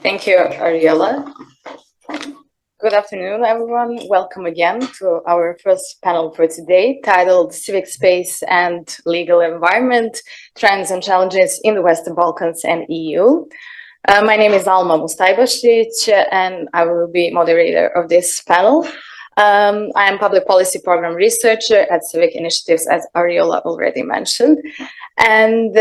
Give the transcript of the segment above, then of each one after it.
Thank you, Ariella. Good afternoon, everyone. Welcome again to our first panel for today, titled Civic Space and Legal Environment, Trends and Challenges in the Western Balkans and EU. My name is Alma Mustajbašić, and I will be moderator of this panel. I am Public Policy Program Researcher at Civic Initiatives, as Ariella already mentioned. And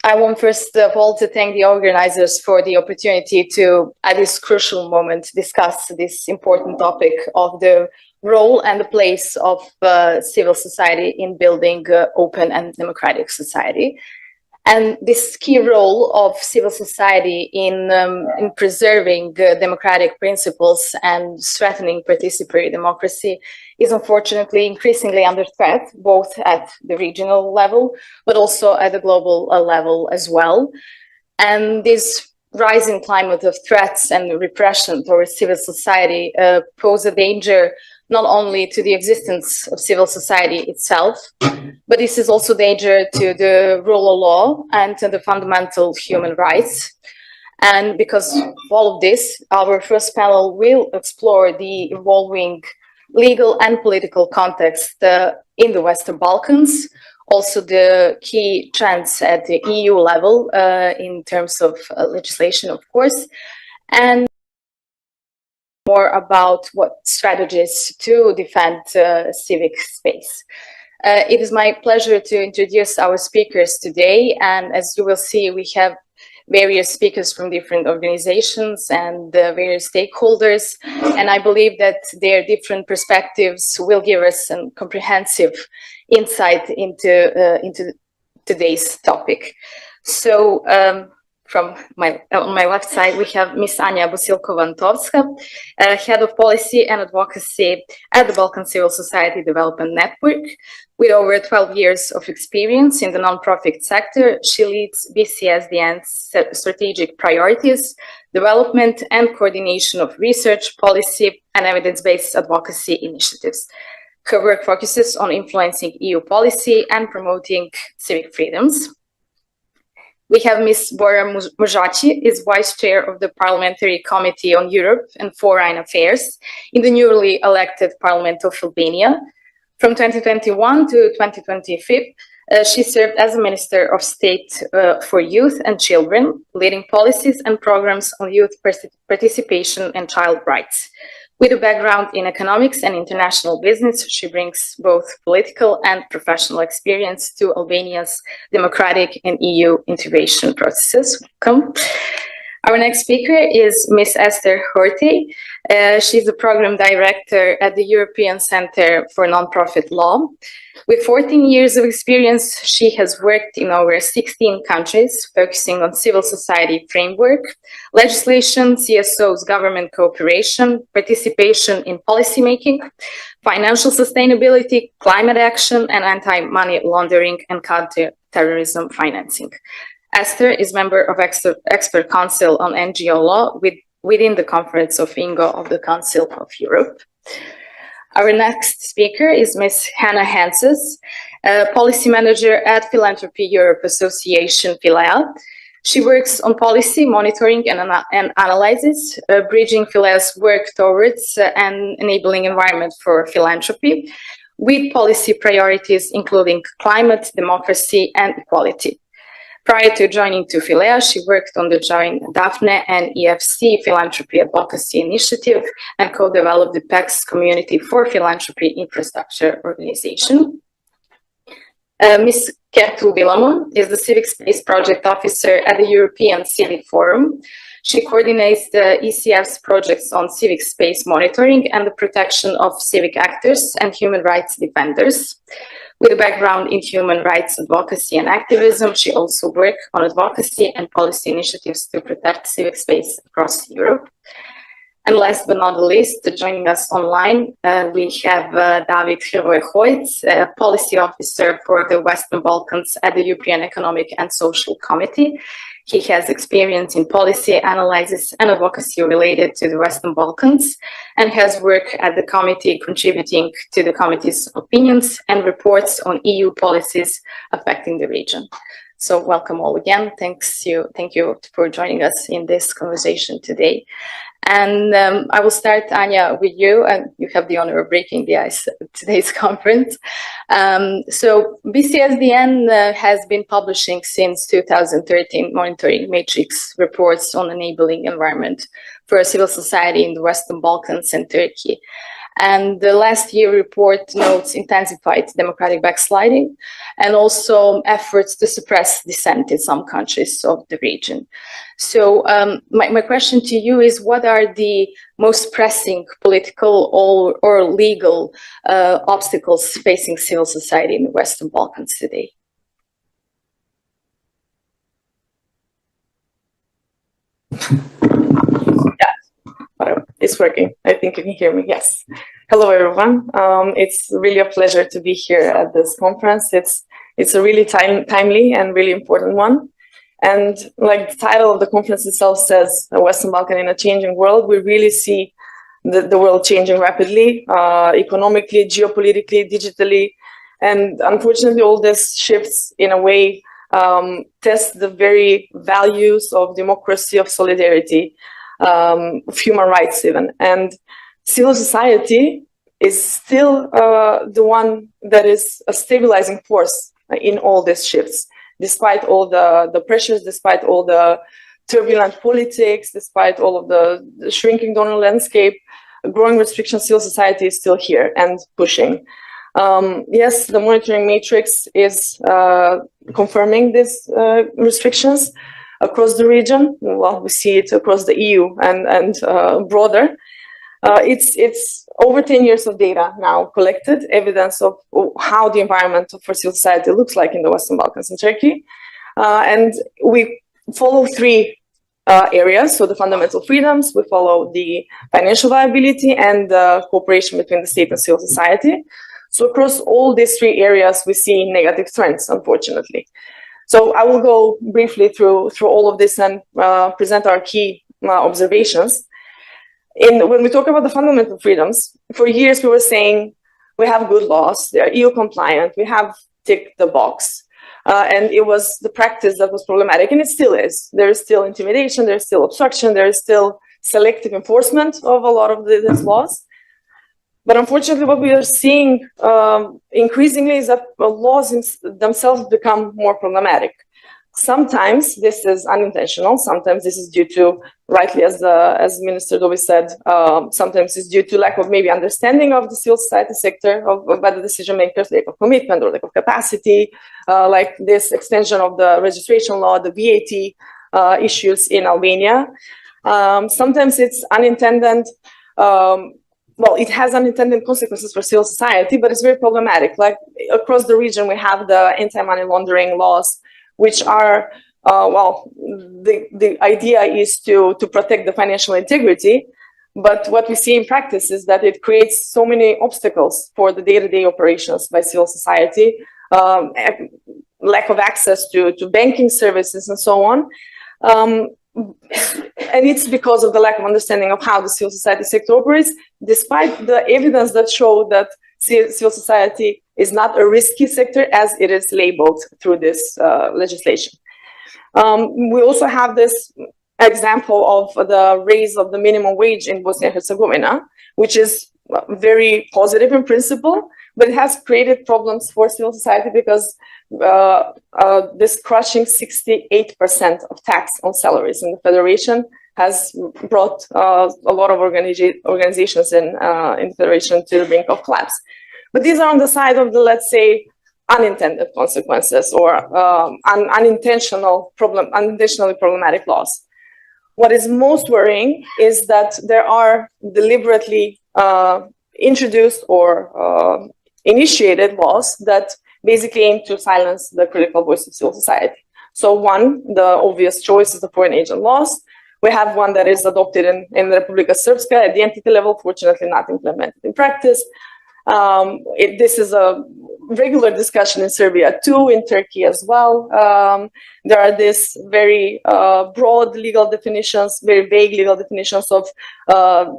I want first of all to thank the organizers for the opportunity to, at this crucial moment, discuss this important topic of the role and the place of civil society in building open and democratic society. And this key role of civil society in preserving democratic principles and strengthening participatory democracy is unfortunately increasingly under threat, both at the regional level, but also at the global level as well. And this rising climate of threats and repression towards civil society pose a danger not only to the existence of civil society itself, but this is also danger to the rule of law and to the fundamental human rights. And because of all of this, our first panel will explore the evolving legal and political context in the Western Balkans, also the key trends at the EU level in terms of legislation, of course, and more about what strategies to defend civic space. It is my pleasure to introduce our speakers today, and as you will see, we have various speakers from different organizations and various stakeholders, and I believe that their different perspectives will give us a comprehensive insight into today's topic. So on my left side, we have Ms. Anya Busilko-Vantovska, Head of Policy and Advocacy at the Balkan Civil Society Development Network. With over 12 years of experience in the nonprofit sector, she leads BCSDN's strategic priorities, development and coordination of research, policy and evidence-based advocacy initiatives. Her work focuses on influencing EU policy and promoting civic freedoms. We have Ms. Bora Mujaci, is Vice Chair of the Parliamentary Committee on Europe and Foreign Affairs in the newly elected Parliament of Albania. From 2021 to 2025, she served as a Minister of State for Youth and Children, leading policies and programs on youth participation and child rights. With a background in economics and international business, she brings both political and professional experience to Albania's democratic and EU integration processes. Welcome. Our next speaker is Ms. Esther Horthy. She's the Program Director at the European Center for Nonprofit Law. With 14 years of experience, she has worked in over 16 countries, focusing on civil society framework, legislation, CSOs, government cooperation, participation in policymaking, financial sustainability, climate action, and anti-money laundering and counter-terrorism financing. Esther is member of Expert Council on NGO Law within the Conference of INGO of the Council of Europe. Our next speaker is Ms. Hannah Hanses, Policy Manager at Philanthropy Europe Association, Philea. She works on policy monitoring and analysis, bridging Philea's work towards an enabling environment for philanthropy, with policy priorities including climate, democracy, and equality. Prior to joining to Philea, she worked on the joint Daphne and EFC Philanthropy Advocacy Initiative and co-developed the PEX Community for Philanthropy Infrastructure Organization. Ms. Kertu Bilamon is the Civic Space Project Officer at the European Civic Forum. She coordinates the ECF's projects on civic space monitoring and the protection of civic actors and human rights defenders. With a background in human rights advocacy and activism, she also worked on advocacy and policy initiatives to protect civic space across Europe. And last but not the least, joining us online, we have David Hrvoje-Hojc, Policy Officer for the Western Balkans at the European Economic and Social Committee. He has experience in policy analysis and advocacy related to the Western Balkans and has worked at the committee contributing to the committee's opinions and reports on EU policies affecting the region. So welcome all again. Thank you for joining us in this conversation today. And I will start, Anya, with you, and you have the honor of breaking the ice at today's conference. So BCSDN has been publishing since 2013 monitoring matrix reports on enabling environment for civil society in the Western Balkans and Turkey. And the last year report notes intensified democratic backsliding and also efforts to suppress dissent in some countries of the region. So my question to you is, what are the most pressing political or legal obstacles facing civil society in the Western Balkans today? It's working. I think you can hear me. Yes. Hello, everyone. It's really a pleasure to be here at this conference. It's a really timely and really important one. And like the title of the conference itself says, Western Balkan in a changing world, we really see the world changing rapidly, economically, geopolitically, digitally. And unfortunately, all these shifts in a way test the very values of democracy, of solidarity, of human rights even. And civil society is still the one that is a stabilizing force in all these shifts, despite all the pressures, despite all the turbulent politics, despite all of the shrinking donor landscape, growing restrictions, civil society is still here and pushing. Yes, the monitoring matrix is confirming these restrictions across the region. Well, we see it across the EU and broader. It's over 10 years of data now collected, evidence of how the environment for civil society looks like in the Western Balkans and Turkey. And we follow three areas. So the fundamental freedoms, we follow the financial viability and the cooperation between the state and civil society. So across all these three areas, we see negative trends, unfortunately. So I will go briefly through all of this and present our key observations. When we talk about the fundamental freedoms, for years we were saying we have good laws, they are EU compliant, we have ticked the box. And it was the practice that was problematic, and it still is. There is still intimidation, there is still obstruction, there is still selective enforcement of a lot of these laws. But unfortunately, what we are seeing increasingly is that laws themselves become more problematic. Sometimes this is unintentional. Sometimes this is due to, rightly as Minister Dobi said, sometimes it's due to lack of maybe understanding of the civil society sector by the decision makers, lack of commitment or lack of capacity, like this extension of the registration law, the VAT issues in Albania. Sometimes it's unintended. Well, it has unintended consequences for civil society, but it's very problematic. Like across the region, we have the anti-money laundering laws, which are, well, the idea is to protect the financial integrity. But what we see in practice is that it creates so many obstacles for the day-to-day operations by civil society, lack of access to banking services and so on. And it's because of the lack of understanding of how the civil society sector operates, despite the evidence that show that civil society is not a risky sector as it is labeled through this legislation. We also have this example of the raise of the minimum wage in Bosnia and Herzegovina, which is very positive in principle, but it has created problems for civil society because this crushing 68% of tax on salaries in the federation has brought a lot of organizations in the federation to the brink of collapse. But these are on the side of the, let's say, unintended consequences or unintentionally problematic laws. What is most worrying is that there are deliberately introduced or initiated laws that basically aim to silence the critical voice of civil society. So one, the obvious choice is the foreign agent laws. We have one that is adopted in Republika Srpska at the entity level, fortunately not implemented in practice. This is a regular discussion in Serbia too, in Turkey as well. There are these very broad legal definitions, very vague legal definitions of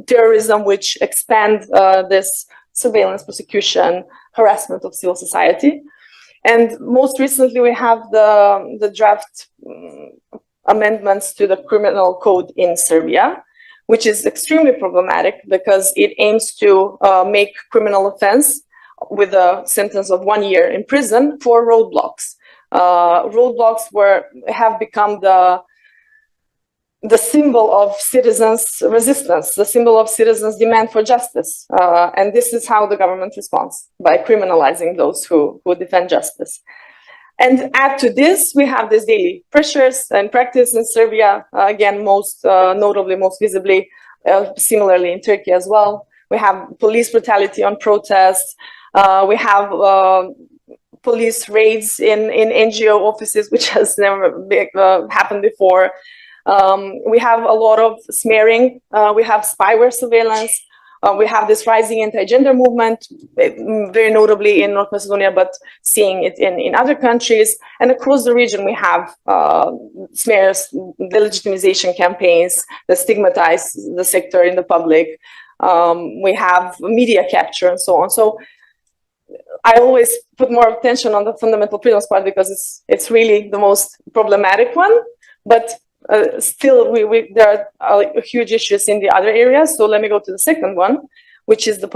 terrorism, which expand this surveillance, prosecution, harassment of civil society. And most recently, we have the draft amendments to the criminal code in Serbia, which is extremely problematic because it aims to make criminal offense with a sentence of 1 year in prison for roadblocks. Roadblocks have become the symbol of citizens' resistance, the symbol of citizens' demand for justice. And this is how the government responds, by criminalizing those who defend justice. And add to this, we have these daily pressures and practice in Serbia, again, most notably, most visibly, similarly in Turkey as well. We have police brutality on protests. We have police raids in NGO offices, which has never happened before. We have a lot of smearing. We have spyware surveillance. We have this rising anti-gender movement, very notably in North Macedonia, but seeing it in other countries. And across the region, we have smears, delegitimization campaigns that stigmatize the sector in the public. We have media capture and so on. So I always put more attention on the fundamental freedoms part because it's really the most problematic one. But still, there are huge issues in the other areas. So let me go to the second one, which is the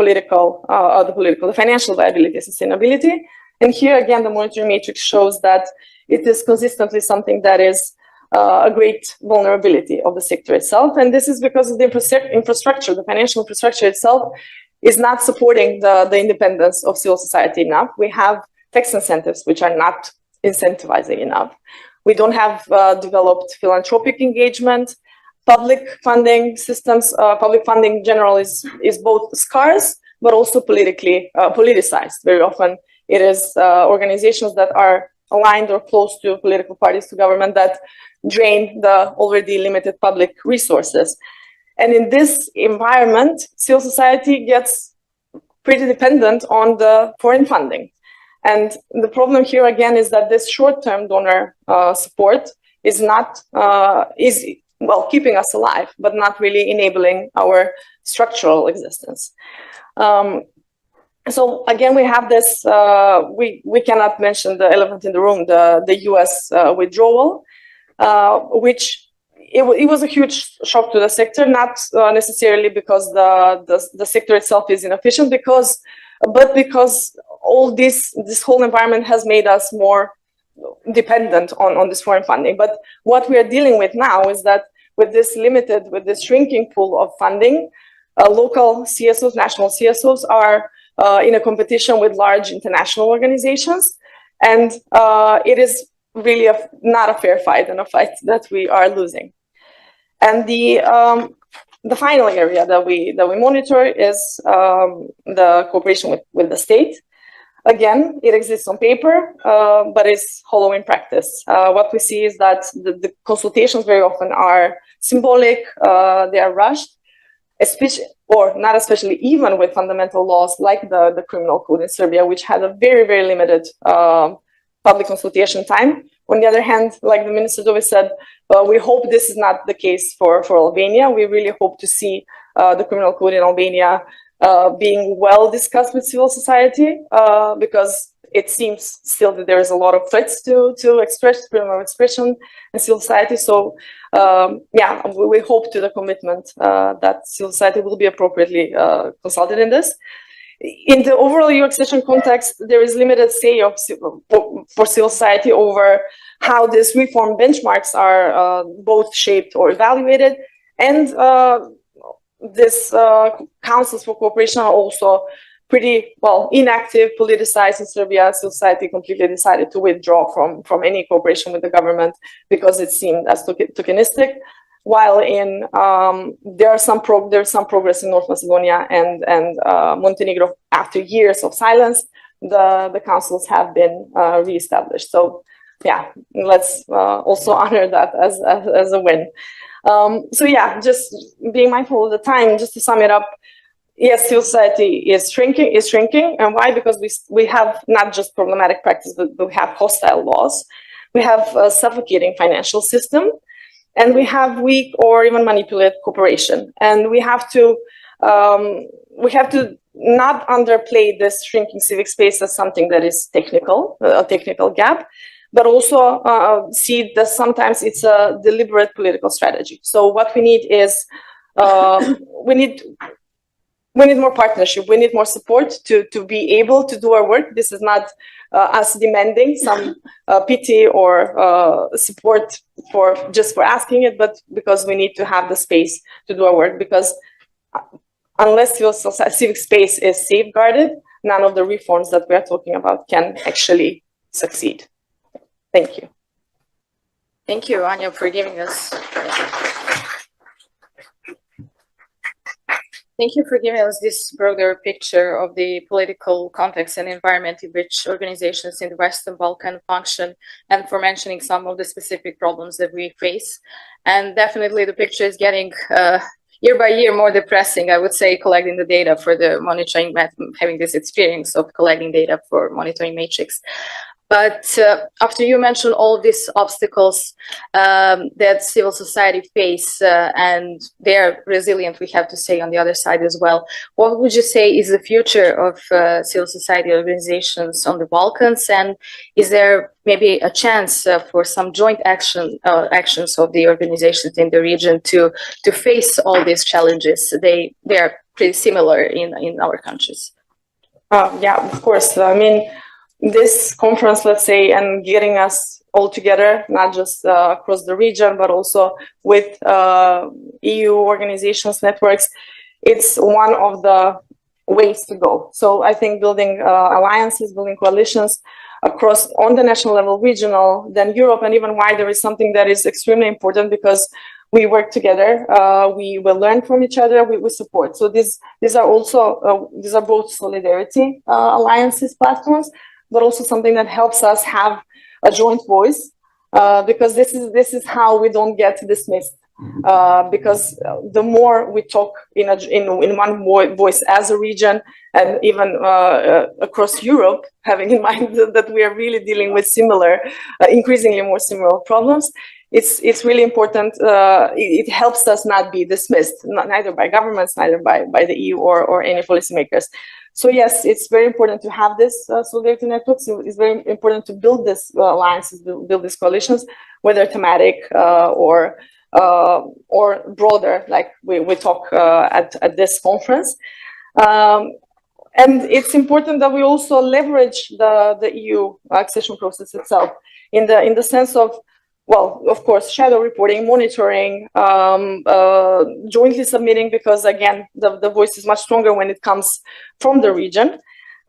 financial viability and sustainability. And here again, the monitoring matrix shows that it is consistently something that is a great vulnerability of the sector itself. And this is because of the infrastructure, the financial infrastructure itself is not supporting the independence of civil society enough. We have tax incentives, which are not incentivizing enough. We don't have developed philanthropic engagement. Public funding systems, public funding in general is both scarce, but also politically politicized. Very often it is organizations that are aligned or close to political parties, to government, that drain the already limited public resources. And in this environment, civil society gets pretty dependent on the foreign funding. And the problem here again is that this short-term donor support is not keeping us alive, but not really enabling our structural existence. So again, we have this. We cannot mention the elephant in the room, the U.S. Withdrawal, which it was a huge shock to the sector, not necessarily because the sector itself is inefficient, but because all this whole environment has made us more dependent on this foreign funding. But what we are dealing with now is that with this shrinking pool of funding, local CSOs, national CSOs are in a competition with large international organizations. And it is really not a fair fight, and a fight that we are losing. And the final area that we monitor is the cooperation with the state. Again, it exists on paper, but it's hollow in practice. What we see is that the consultations very often are symbolic, they are rushed, not especially even with fundamental laws like the criminal code in Serbia, which had a very, very limited public consultation time. On the other hand, like the minister always said, we hope this is not the case for Albania. We really hope to see the criminal code in Albania being well discussed with civil society, because it seems still that there is a lot of threats to freedom of expression in civil society. So we hope to the commitment that civil society will be appropriately consulted in this. In the overall EU accession context, there is limited say for civil society over how these reform benchmarks are both shaped or evaluated, and these councils for cooperation are also pretty inactive, politicized in Serbia. Civil society completely decided to withdraw from any cooperation with the government because it seemed as tokenistic. While there's some progress in North Macedonia and Montenegro. After years of silence, the councils have been reestablished. So let's also honor that as a win. Just being mindful of the time, just to sum it up, yes, civil society is shrinking. And why? Because we have not just problematic practice, but we have hostile laws. We have a suffocating financial system. And we have weak or even manipulated cooperation. And we have to we have to not underplay this shrinking civic space as something that is technical, a technical gap, but also see that sometimes it's a deliberate political strategy. So what we need is we need more partnership. We need more support to be able to do our work. This is not us demanding some pity or support for just for asking it, but because we need to have the space to do our work. Because unless civic space is safeguarded, none of the reforms that we are talking about can actually succeed. Thank you. Thank you, Anya, for giving us. Thank you for giving us this broader picture of the political context and environment in which organizations in the Western Balkans function, and for mentioning some of the specific problems that we face. And definitely the picture is getting year by year more depressing, I would say, collecting the data for the monitoring, having this experience of collecting data for monitoring matrix. But after you mentioned all of these obstacles that civil society face, and they're resilient, we have to say, on the other side as well, what would you say is the future of civil society organizations on the Balkans? And is there maybe a chance for some joint actions of the organizations in the region to face all these challenges? They are pretty similar in our countries. Yeah, of course. I mean, this conference, let's say, and getting us all together, not just across the region, but also with EU organizations, networks, it's one of the ways to go. So I think building alliances, building coalitions across on the national level, regional, then Europe, and even wider is something that is extremely important because we work together, we will learn from each other, we support. So these are also, these are both solidarity alliances platforms, but also something that helps us have a joint voice, because this is how we don't get dismissed. Because the more we talk in one voice as a region, and even across Europe, having in mind that we are really dealing with similar, increasingly more similar problems, it's really important. It helps us not be dismissed, neither by governments, neither by the EU or any policymakers. So yes, it's very important to have this solidarity networks. It's very important to build this alliances, build these coalitions, whether thematic or broader, like we talk at this conference. And it's important that we also leverage the EU accession process itself in the sense of, well, of course, shadow reporting, monitoring, jointly submitting, because again, the voice is much stronger when it comes from the region.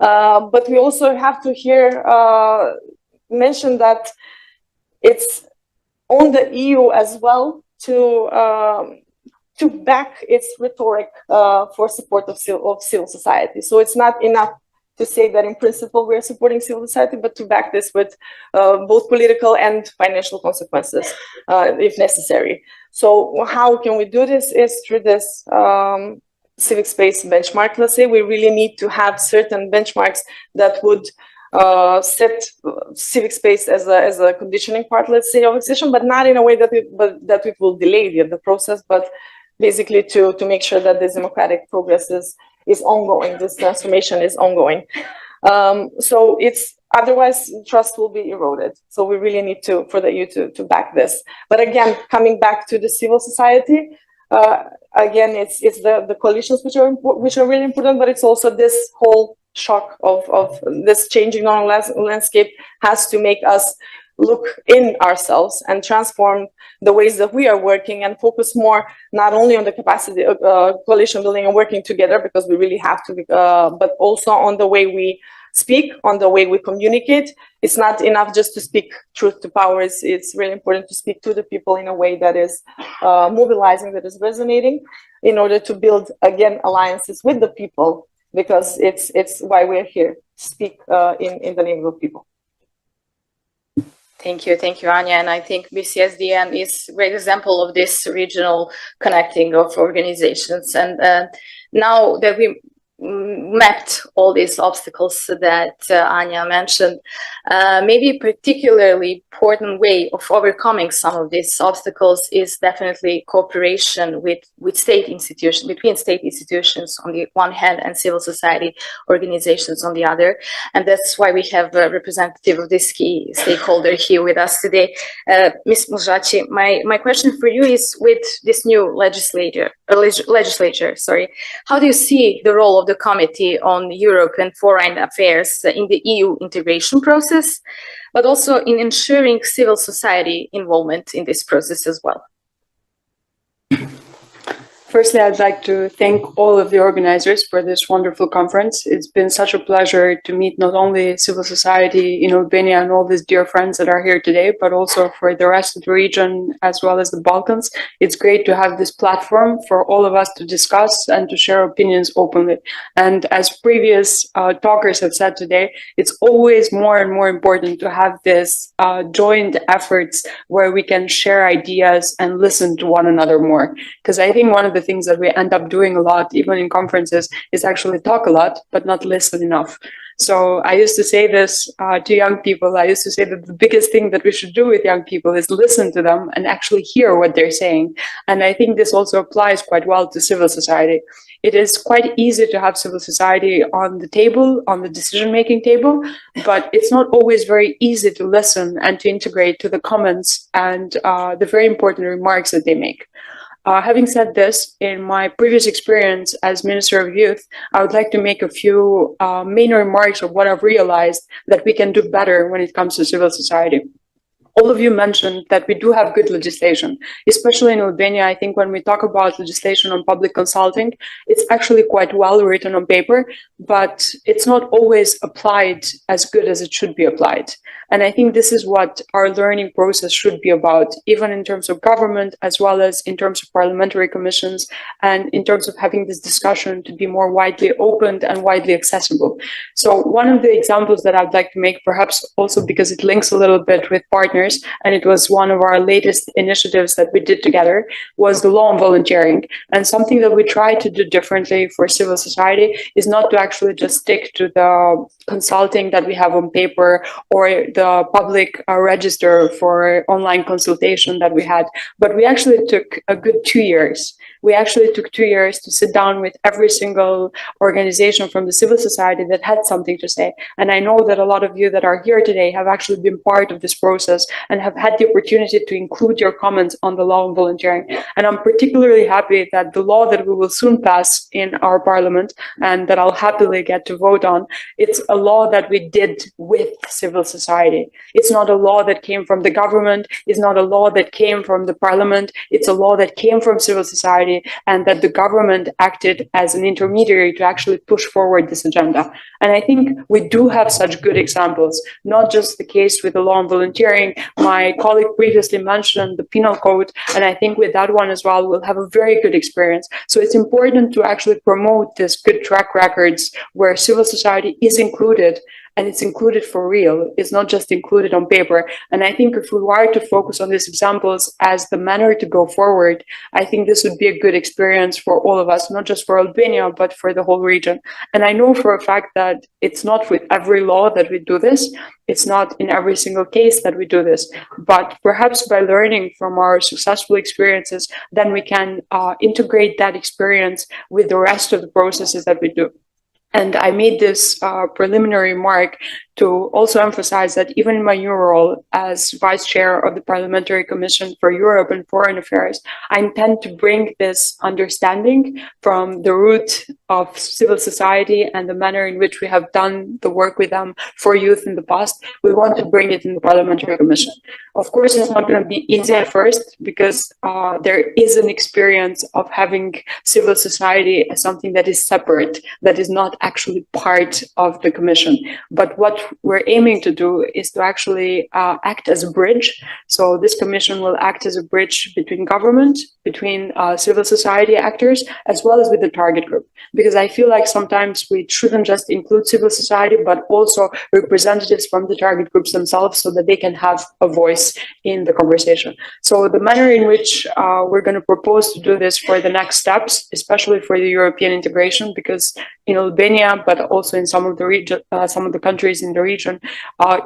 But we also have to here mention that it's on the EU as well to back its rhetoric for support of civil society. So it's not enough to say that in principle we are supporting civil society, but to back this with both political and financial consequences if necessary. So how can we do this is through this civic space benchmark. Let's say we really need to have certain benchmarks that would set civic space as a conditioning part, let's say, of accession, but not in a way that it will delay the process, but basically to make sure that this democratic progress is ongoing, this transformation is ongoing. So it's otherwise trust will be eroded. So we really need for the EU to back this. But again, coming back to the civil society, again, it's the coalitions which are really important, but it's also this whole shock of this changing landscape has to make us look in ourselves and transform the ways that we are working and focus more not only on the capacity of coalition building and working together, because we really have to, but also on the way we speak, on the way we communicate. It's not enough just to speak truth to power. It's really important to speak to the people in a way that is mobilizing, that is resonating, in order to build, again, alliances with the people, because it's why we're here, to speak in the name of the people. Thank you, Anya. And I think BCSDN is a great example of this regional connecting of organizations. And now that we mapped all these obstacles that Anya mentioned. Maybe a particularly important way of overcoming some of these obstacles is definitely cooperation with state institutions, between state institutions on the one hand and civil society organizations on the other. And that's why we have a representative of this key stakeholder here with us today. Ms. Muljaci, my question for you is, with this new legislature, how do you see the role of the Committee on Europe and Foreign Affairs in the EU integration process, but also in ensuring civil society involvement in this process as well? Firstly, I'd like to thank all of the organizers for this wonderful conference. It's been such a pleasure to meet not only civil society in Albania and all these dear friends that are here today, but also for the rest of the region as well as the Balkans. It's great to have this platform for all of us to discuss and to share opinions openly. And as previous talkers have said today, it's always more and more important to have this joint efforts where we can share ideas and listen to one another more. Because I think one of the things that we end up doing a lot, even in conferences, is actually talk a lot, but not listen enough. So I used to say this to young people. I used to say that the biggest thing that we should do with young people is listen to them and actually hear what they're saying. And I think this also applies quite well to civil society. It is quite easy to have civil society on the table, on the decision-making table, but it's not always very easy to listen and to integrate to the comments and the very important remarks that they make. Having said this, in my previous experience as Minister of Youth, I would like to make a few main remarks of what I've realized that we can do better when it comes to civil society. All of you mentioned that we do have good legislation, especially in Albania. I think when we talk about legislation on public consulting, it's actually quite well written on paper, but it's not always applied as good as it should be applied. And I think this is what our learning process should be about, even in terms of government, as well as in terms of parliamentary commissions, and in terms of having this discussion to be more widely opened and widely accessible. So one of the examples that I'd like to make, perhaps also because it links a little bit with partners, and it was one of our latest initiatives that we did together, was the law on volunteering. And something that we try to do differently for civil society is not to actually just stick to the consulting that we have on paper or the public register for online consultation that we had, but we actually took a good 2 years. We actually took 2 years to sit down with every single organization from the civil society that had something to say. And I know that a lot of you that are here today have actually been part of this process and have had the opportunity to include your comments on the law on volunteering. And I'm particularly happy that the law that we will soon pass in our parliament and that I'll happily get to vote on, it's a law that we did with civil society. It's not a law that came from the government. It's not a law that came from the parliament. It's a law that came from civil society, and that the government acted as an intermediary to actually push forward this agenda. And I think we do have such good examples, not just the case with the law on volunteering. My colleague previously mentioned the penal code, and I think with that one as well, we'll have a very good experience. So it's important to actually promote this good track records where civil society is included, and it's included for real. It's not just included on paper. And I think if we were to focus on these examples as the manner to go forward, I think this would be a good experience for all of us, not just for Albania, but for the whole region. And I know for a fact that it's not with every law that we do this. It's not in every single case that we do this. But perhaps by learning from our successful experiences, then we can integrate that experience with the rest of the processes that we do. And I made this preliminary remark to also emphasize that even in my new role as Vice Chair of the Parliamentary Commission for Europe and Foreign Affairs, I intend to bring this understanding from the root of civil society and the manner in which we have done the work with them for youth in the past. We want to bring it in the Parliamentary Commission. Of course, it's not going to be easy at first because there is an experience of having civil society as something that is separate, that is not actually part of the Commission. But what we're aiming to do is to actually act as a bridge. So this commission will act as a bridge between government, between civil society actors, as well as with the target group. Because I feel like sometimes we shouldn't just include civil society, but also representatives from the target groups themselves so that they can have a voice in the conversation. So the manner in which we're going to propose to do this for the next steps, especially for the European integration, because in Albania, but also in some of the region, some of the countries in the region.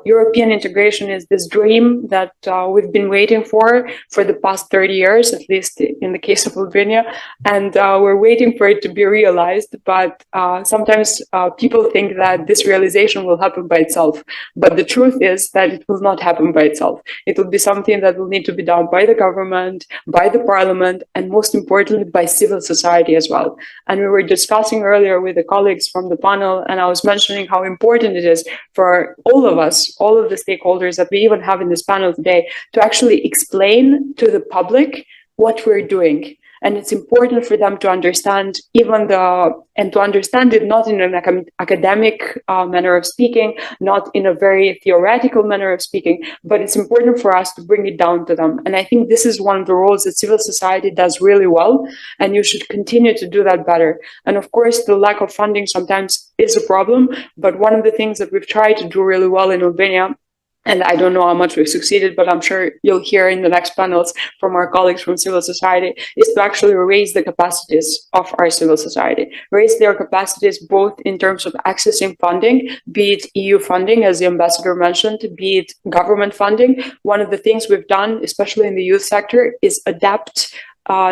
European integration is this dream that we've been waiting for the past 30 years, at least in the case of Albania, and we're waiting for it to be realized. But sometimes people think that this realization will happen by itself. But the truth is that it will not happen by itself. It will be something that will need to be done by the government, by the parliament, and most importantly, by civil society as well. And we were discussing earlier with the colleagues from the panel, and I was mentioning how important it is for all of us, all of the stakeholders that we even have in this panel today, to actually explain to the public what we're doing. And it's important for them to understand and to understand it not in an academic manner of speaking, not in a very theoretical manner of speaking, but it's important for us to bring it down to them. And I think this is one of the roles that civil society does really well, and you should continue to do that better. And of course, the lack of funding sometimes is a problem, but one of the things that we've tried to do really well in Albania, and I don't know how much we've succeeded, but I'm sure you'll hear in the next panels from our colleagues from civil society, is to actually raise the capacities of our civil society, raise their capacities both in terms of accessing funding, be it EU funding, as the ambassador mentioned, be it government funding. One of the things we've done, especially in the youth sector, is adapt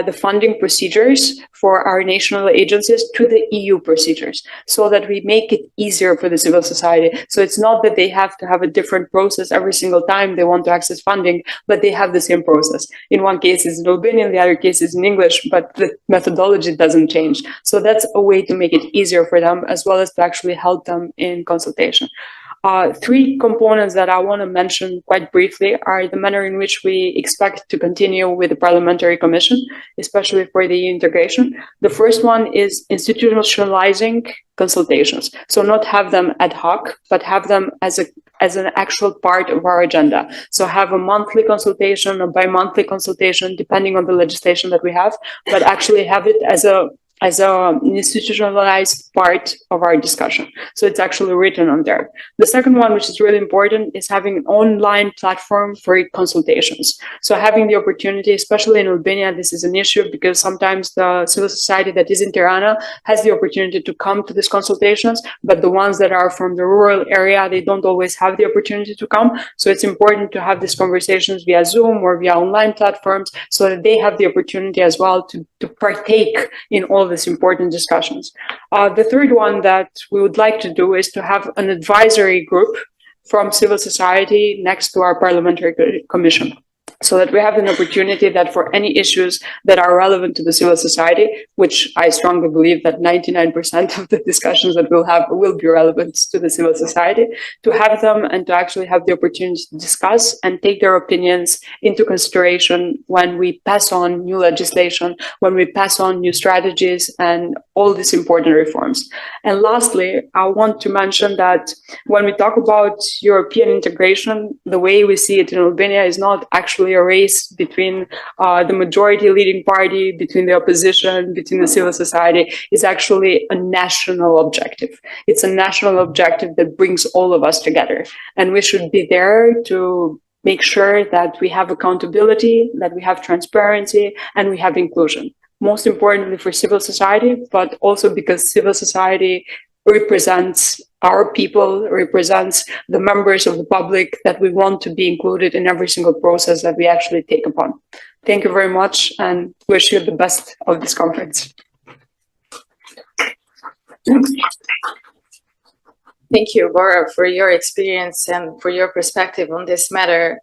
the funding procedures for our national agencies to the EU procedures, so that we make it easier for the civil society. So it's not that they have to have a different process every single time they want to access funding, but they have the same process. In one case it's in Albanian, the other case is in English, but the methodology doesn't change. So that's a way to make it easier for them, as well as to actually help them in consultation. Three components that I want to mention quite briefly are the manner in which we expect to continue with the Parliamentary Commission, especially for the integration. The first one is institutionalizing consultations. So not have them ad hoc, but have them as an actual part of our agenda. So have a monthly consultation, a bi-monthly consultation, depending on the legislation that we have, but actually have it as an institutionalized part of our discussion. So it's actually written on there. The second one, which is really important, is having an online platform for consultations. So having the opportunity, especially in Albania, this is an issue because sometimes the civil society that is in Tirana has the opportunity to come to these consultations, but the ones that are from the rural area, they don't always have the opportunity to come. So it's important to have these conversations via Zoom or via online platforms so that they have the opportunity as well to partake in all these important discussions. The third one that we would like to do is to have an advisory group from civil society next to our Parliamentary Commission, so that we have an opportunity that for any issues that are relevant to the civil society, which I strongly believe that 99% of the discussions that we'll have will be relevant to the civil society, to have them and to actually have the opportunity to discuss and take their opinions into consideration when we pass on new legislation, when we pass on new strategies and all these important reforms. And lastly, I want to mention that when we talk about European integration, the way we see it in Albania is not actually a race between the majority leading party, between the opposition, between the civil society. Is actually a national objective. It's a national objective that brings all of us together. And we should be there to make sure that we have accountability, that we have transparency, and we have inclusion. Most importantly for civil society, but also because civil society represents our people, represents the members of the public that we want to be included in every single process that we actually take upon. Thank you very much and wish you the best of this conference. Thank you, Bora, for your experience and for your perspective on this matter.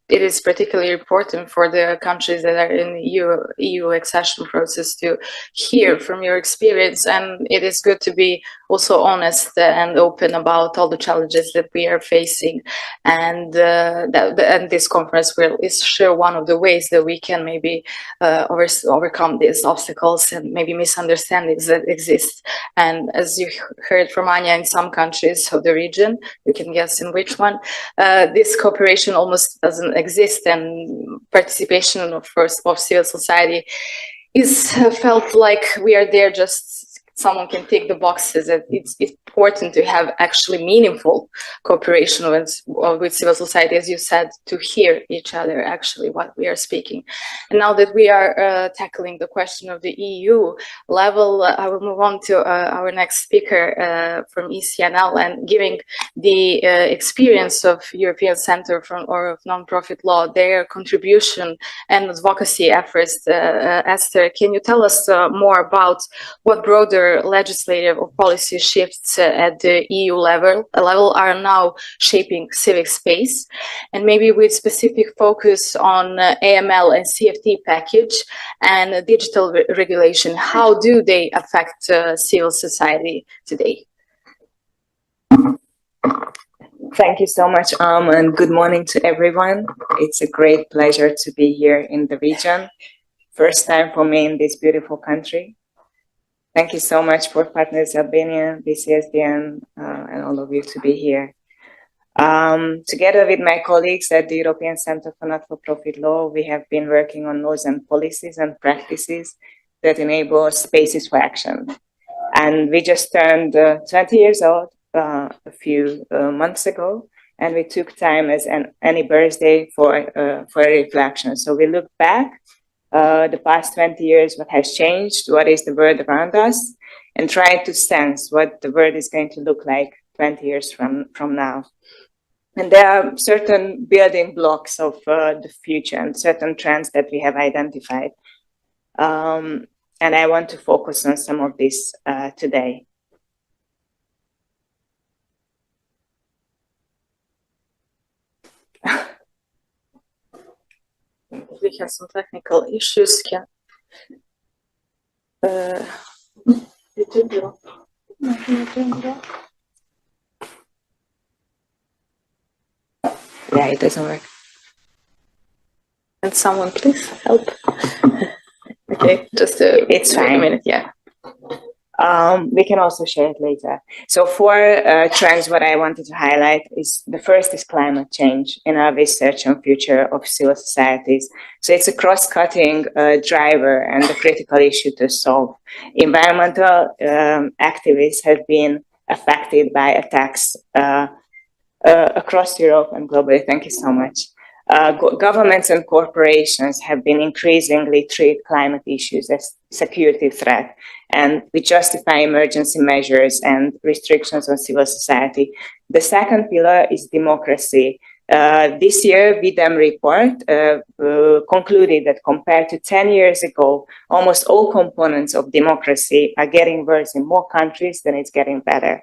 It is particularly important for the countries that are in the EU accession process to hear from your experience, and it is good to be also honest and open about all the challenges that we are facing. And and this conference is sure one of the ways that we can maybe overcome these obstacles and maybe misunderstandings that exist. And as you heard from Anya, in some countries of the region, you can guess in which one, this cooperation almost doesn't exist, and participation of civil society is felt like we are there just someone can tick the boxes, that it's important to have actually meaningful cooperation with civil society, as you said, to hear each other actually what we are speaking. And now that we are tackling the question of the EU level, I will move on to our next speaker from ECNL, and giving the experience of European Center of Nonprofit Law, their contribution and advocacy efforts. Esther, can you tell us more about what broader legislative or policy shifts at the EU level are now shaping civic space, and maybe with specific focus on AML and CFT package and digital regulation? How do they affect civil society today? Thank you so much, and good morning to everyone. It's a great pleasure to be here in the region. First time for me in this beautiful country. Thank you so much for Partners Albania, BCSDN, and all of you to be here. Together with my colleagues at the European Center for Not-for-Profit Law, we have been working on laws and policies and practices that enable spaces for action. And we just turned 20 years old a few months ago, and we took time as any birthday for a reflection. So we look back the past 20 years, what has changed, what is the world around us, and try to sense what the world is going to look like 20 years from now. And there are certain building blocks of the future and certain trends that we have identified. And I want to focus on some of this today. We have some technical issues. Yeah, it doesn't work. And someone please help. Okay, just it's fine. A minute, yeah. We can also share it later. So for trends, what I wanted to highlight is the first is climate change in our research on future of civil societies. So it's a cross-cutting driver and a critical issue to solve. Environmental activists have been affected by attacks across Europe and globally. Thank you so much. Governments and corporations have been increasingly treat climate issues as security threat, and we justify emergency measures and restrictions on civil society. The second pillar is democracy. This year, VDEM report concluded that compared to 10 years ago, almost all components of democracy are getting worse in more countries than it's getting better.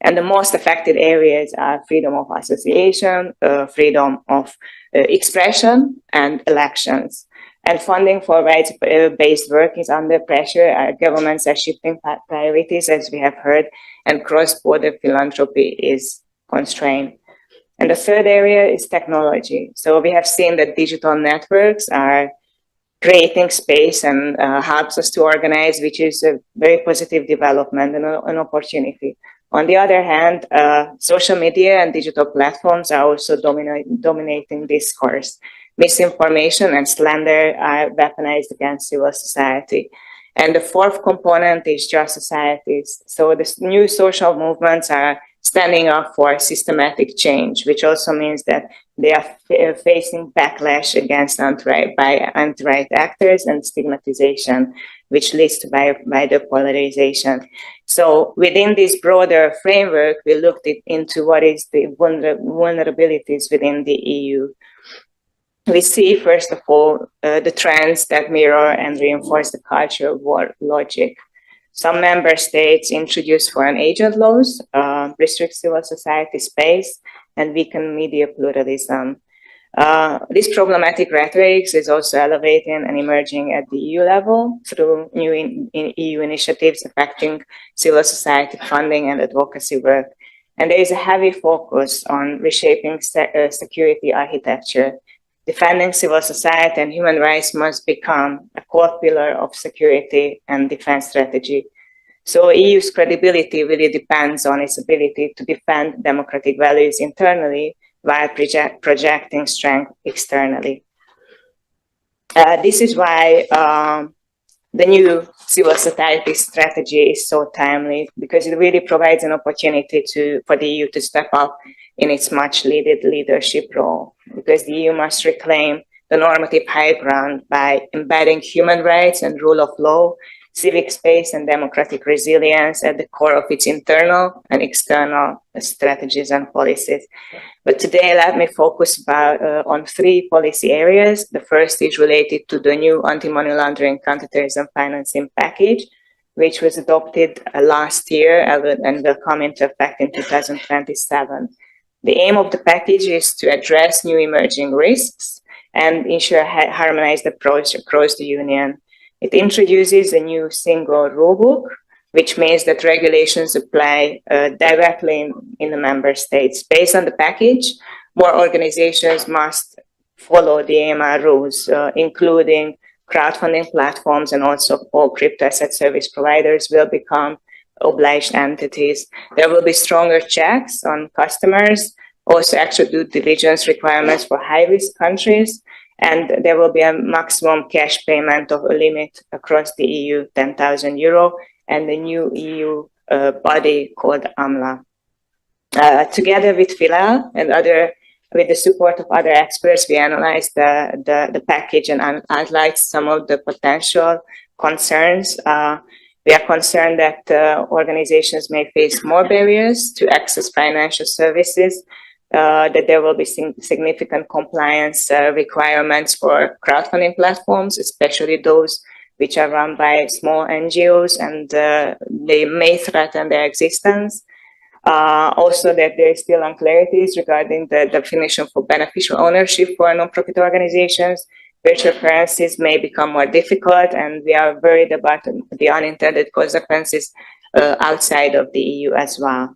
And the most affected areas are freedom of association, freedom of expression, and elections. And funding for rights-based work is under pressure. Our governments are shifting priorities, as we have heard, and cross-border philanthropy is constrained. And the third area is technology. So we have seen that digital networks are creating space and helps us to organize, which is a very positive development and an opportunity. On the other hand, social media and digital platforms are also dominating discourse. Misinformation and slander are weaponized against civil society. And the fourth component is just societies. So the new social movements are standing up for systematic change, which also means that they are facing backlash against anti-right actors and stigmatization, which leads to wider polarization. So within this broader framework, we looked into what is the vulnerabilities within the EU. We see, first of all, the trends that mirror and reinforce the culture of war logic. Some member states introduce foreign agent laws, restrict civil society space, and weaken media pluralism. This problematic rhetoric is also elevating and emerging at the EU level through new EU initiatives affecting civil society funding and advocacy work. And there is a heavy focus on reshaping security architecture. Defending civil society and human rights must become a core pillar of security and defense strategy. So EU's credibility really depends on its ability to defend democratic values internally while projecting strength externally. This is why the new civil society strategy is so timely because it really provides an opportunity for the EU to step up in its much needed leadership role, because the EU must reclaim the normative high ground by embedding human rights and rule of law, civic space and democratic resilience at the core of its internal and external strategies and policies. But today, let me focus on three policy areas. The first is related to the new anti-money laundering, counterterrorism financing package, which was adopted last year and will come into effect in 2027. The aim of the package is to address new emerging risks and ensure a harmonized approach across the Union. It introduces a new single rulebook, which means that regulations apply directly in the member states. Based on the package, more organizations must follow the AMR rules, including crowdfunding platforms, and also all crypto asset service providers will become obliged entities. There will be stronger checks on customers, also extra due diligence requirements for high-risk countries, and there will be a maximum cash payment of a limit across the EU, €10,000, and the new EU body called AMLA. Together with Philal and with the support of other experts, we analyzed the package and outlined some of the potential concerns. We are concerned that organizations may face more barriers to access financial services, that there will be significant compliance requirements for crowdfunding platforms, especially those which are run by small NGOs, and they may threaten their existence. Also, that there is still unclarities regarding the definition for beneficial ownership for non-profit organizations. Virtual currencies may become more difficult, and we are worried about the unintended consequences outside of the EU as well.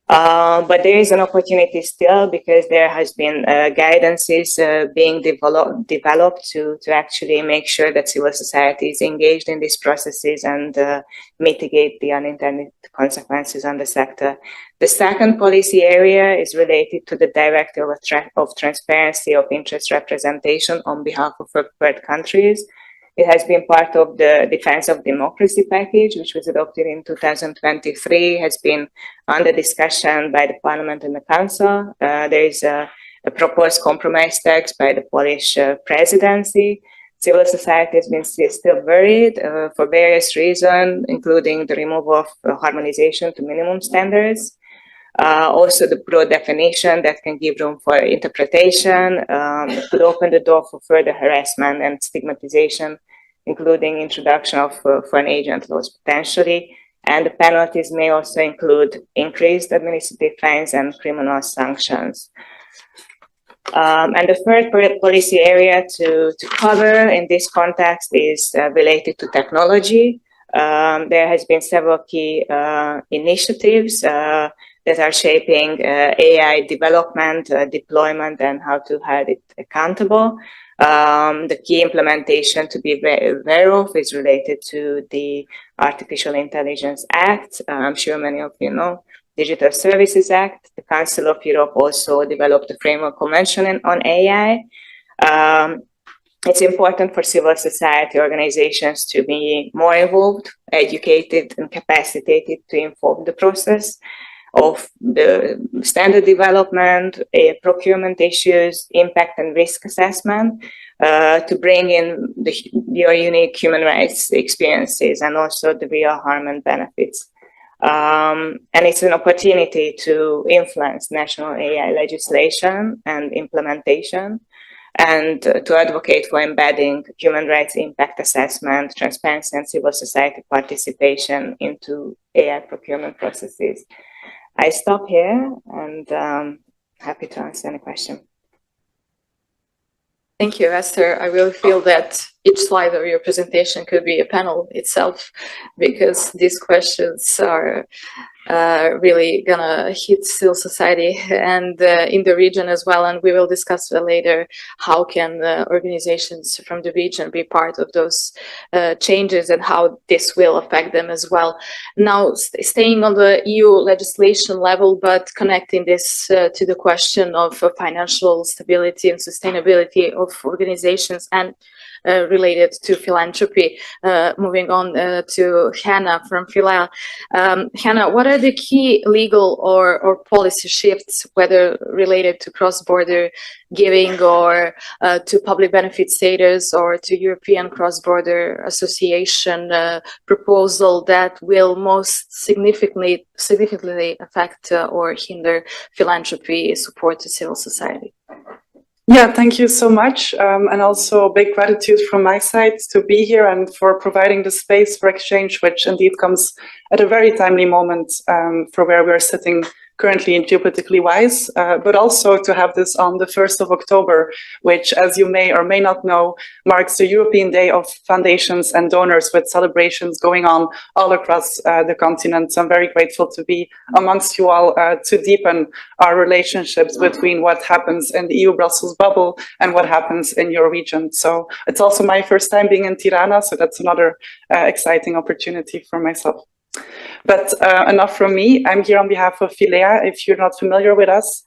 But there is an opportunity still, because there has been guidances being developed to actually make sure that civil society is engaged in these processes and mitigate the unintended consequences on the sector. The second policy area is related to the Directive of Transparency of Interest Representation on behalf of third countries. It has been part of the Defense of Democracy package, which was adopted in 2023, has been under discussion by the Parliament and the Council. There is a proposed compromise text by the Polish presidency. Civil society has been still worried for various reasons, including the removal of harmonization to minimum standards. Also, the broad definition that can give room for interpretation could open the door for further harassment and stigmatization, including introduction of foreign agent laws potentially. And the penalties may also include increased administrative fines and criminal sanctions. And the third policy area to cover in this context is related to technology. There has been several key initiatives that are shaping AI development, deployment, and how to hold it accountable. The key implementation to be aware of is related to the Artificial Intelligence Act. I'm sure many of you know, Digital Services Act. The Council of Europe also developed a framework convention on AI. It's important for civil society organizations to be more involved, educated, and capacitated to inform the process of the standard development, procurement issues, impact and risk assessment, to bring in your unique human rights experiences and also the real harm and benefits. And it's an opportunity to influence national AI legislation and implementation, and to advocate for embedding human rights impact assessment, transparency, and civil society participation into AI procurement processes. I stop here, and happy to answer any question. Thank you, Esther. I really feel that each slide of your presentation could be a panel itself, because these questions are really gonna hit civil society and in the region as well. And we will discuss later how can organizations from the region be part of those changes and how this will affect them as well. Now, staying on the EU legislation level, but connecting this to the question of financial stability and sustainability of organizations and related to philanthropy. Moving on to Hannah from Phila. Hannah, what are the key legal or policy shifts, whether related to cross-border giving or to public benefit status or to European cross-border association proposal that will most significantly affect or hinder philanthropy support to civil society? Yeah, thank you so much. And also big gratitude from my side to be here and for providing the space for exchange, which indeed comes at a very timely moment for where we're sitting currently in geopolitically wise, but also to have this on the 1st of October, which, as you may or may not know, marks the European Day of Foundations and Donors, with celebrations going on all across the continent. So I'm very grateful to be amongst you all to deepen our relationships between what happens in the EU Brussels bubble and what happens in your region. So it's also my first time being in Tirana, so that's another exciting opportunity for myself. But enough from me. I'm here on behalf of Philea. If you're not familiar with us,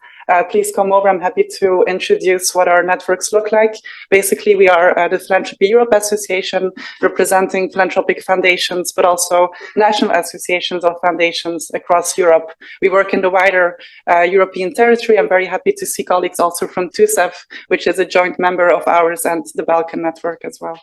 please come over. I'm happy to introduce what our networks look like. Basically, we are the Philanthropy Europe Association, representing philanthropic foundations, but also national associations of foundations across Europe. We work in the wider European territory. I'm very happy to see colleagues also from TUSEF, which is a joint member of ours, and the Balkan network as well.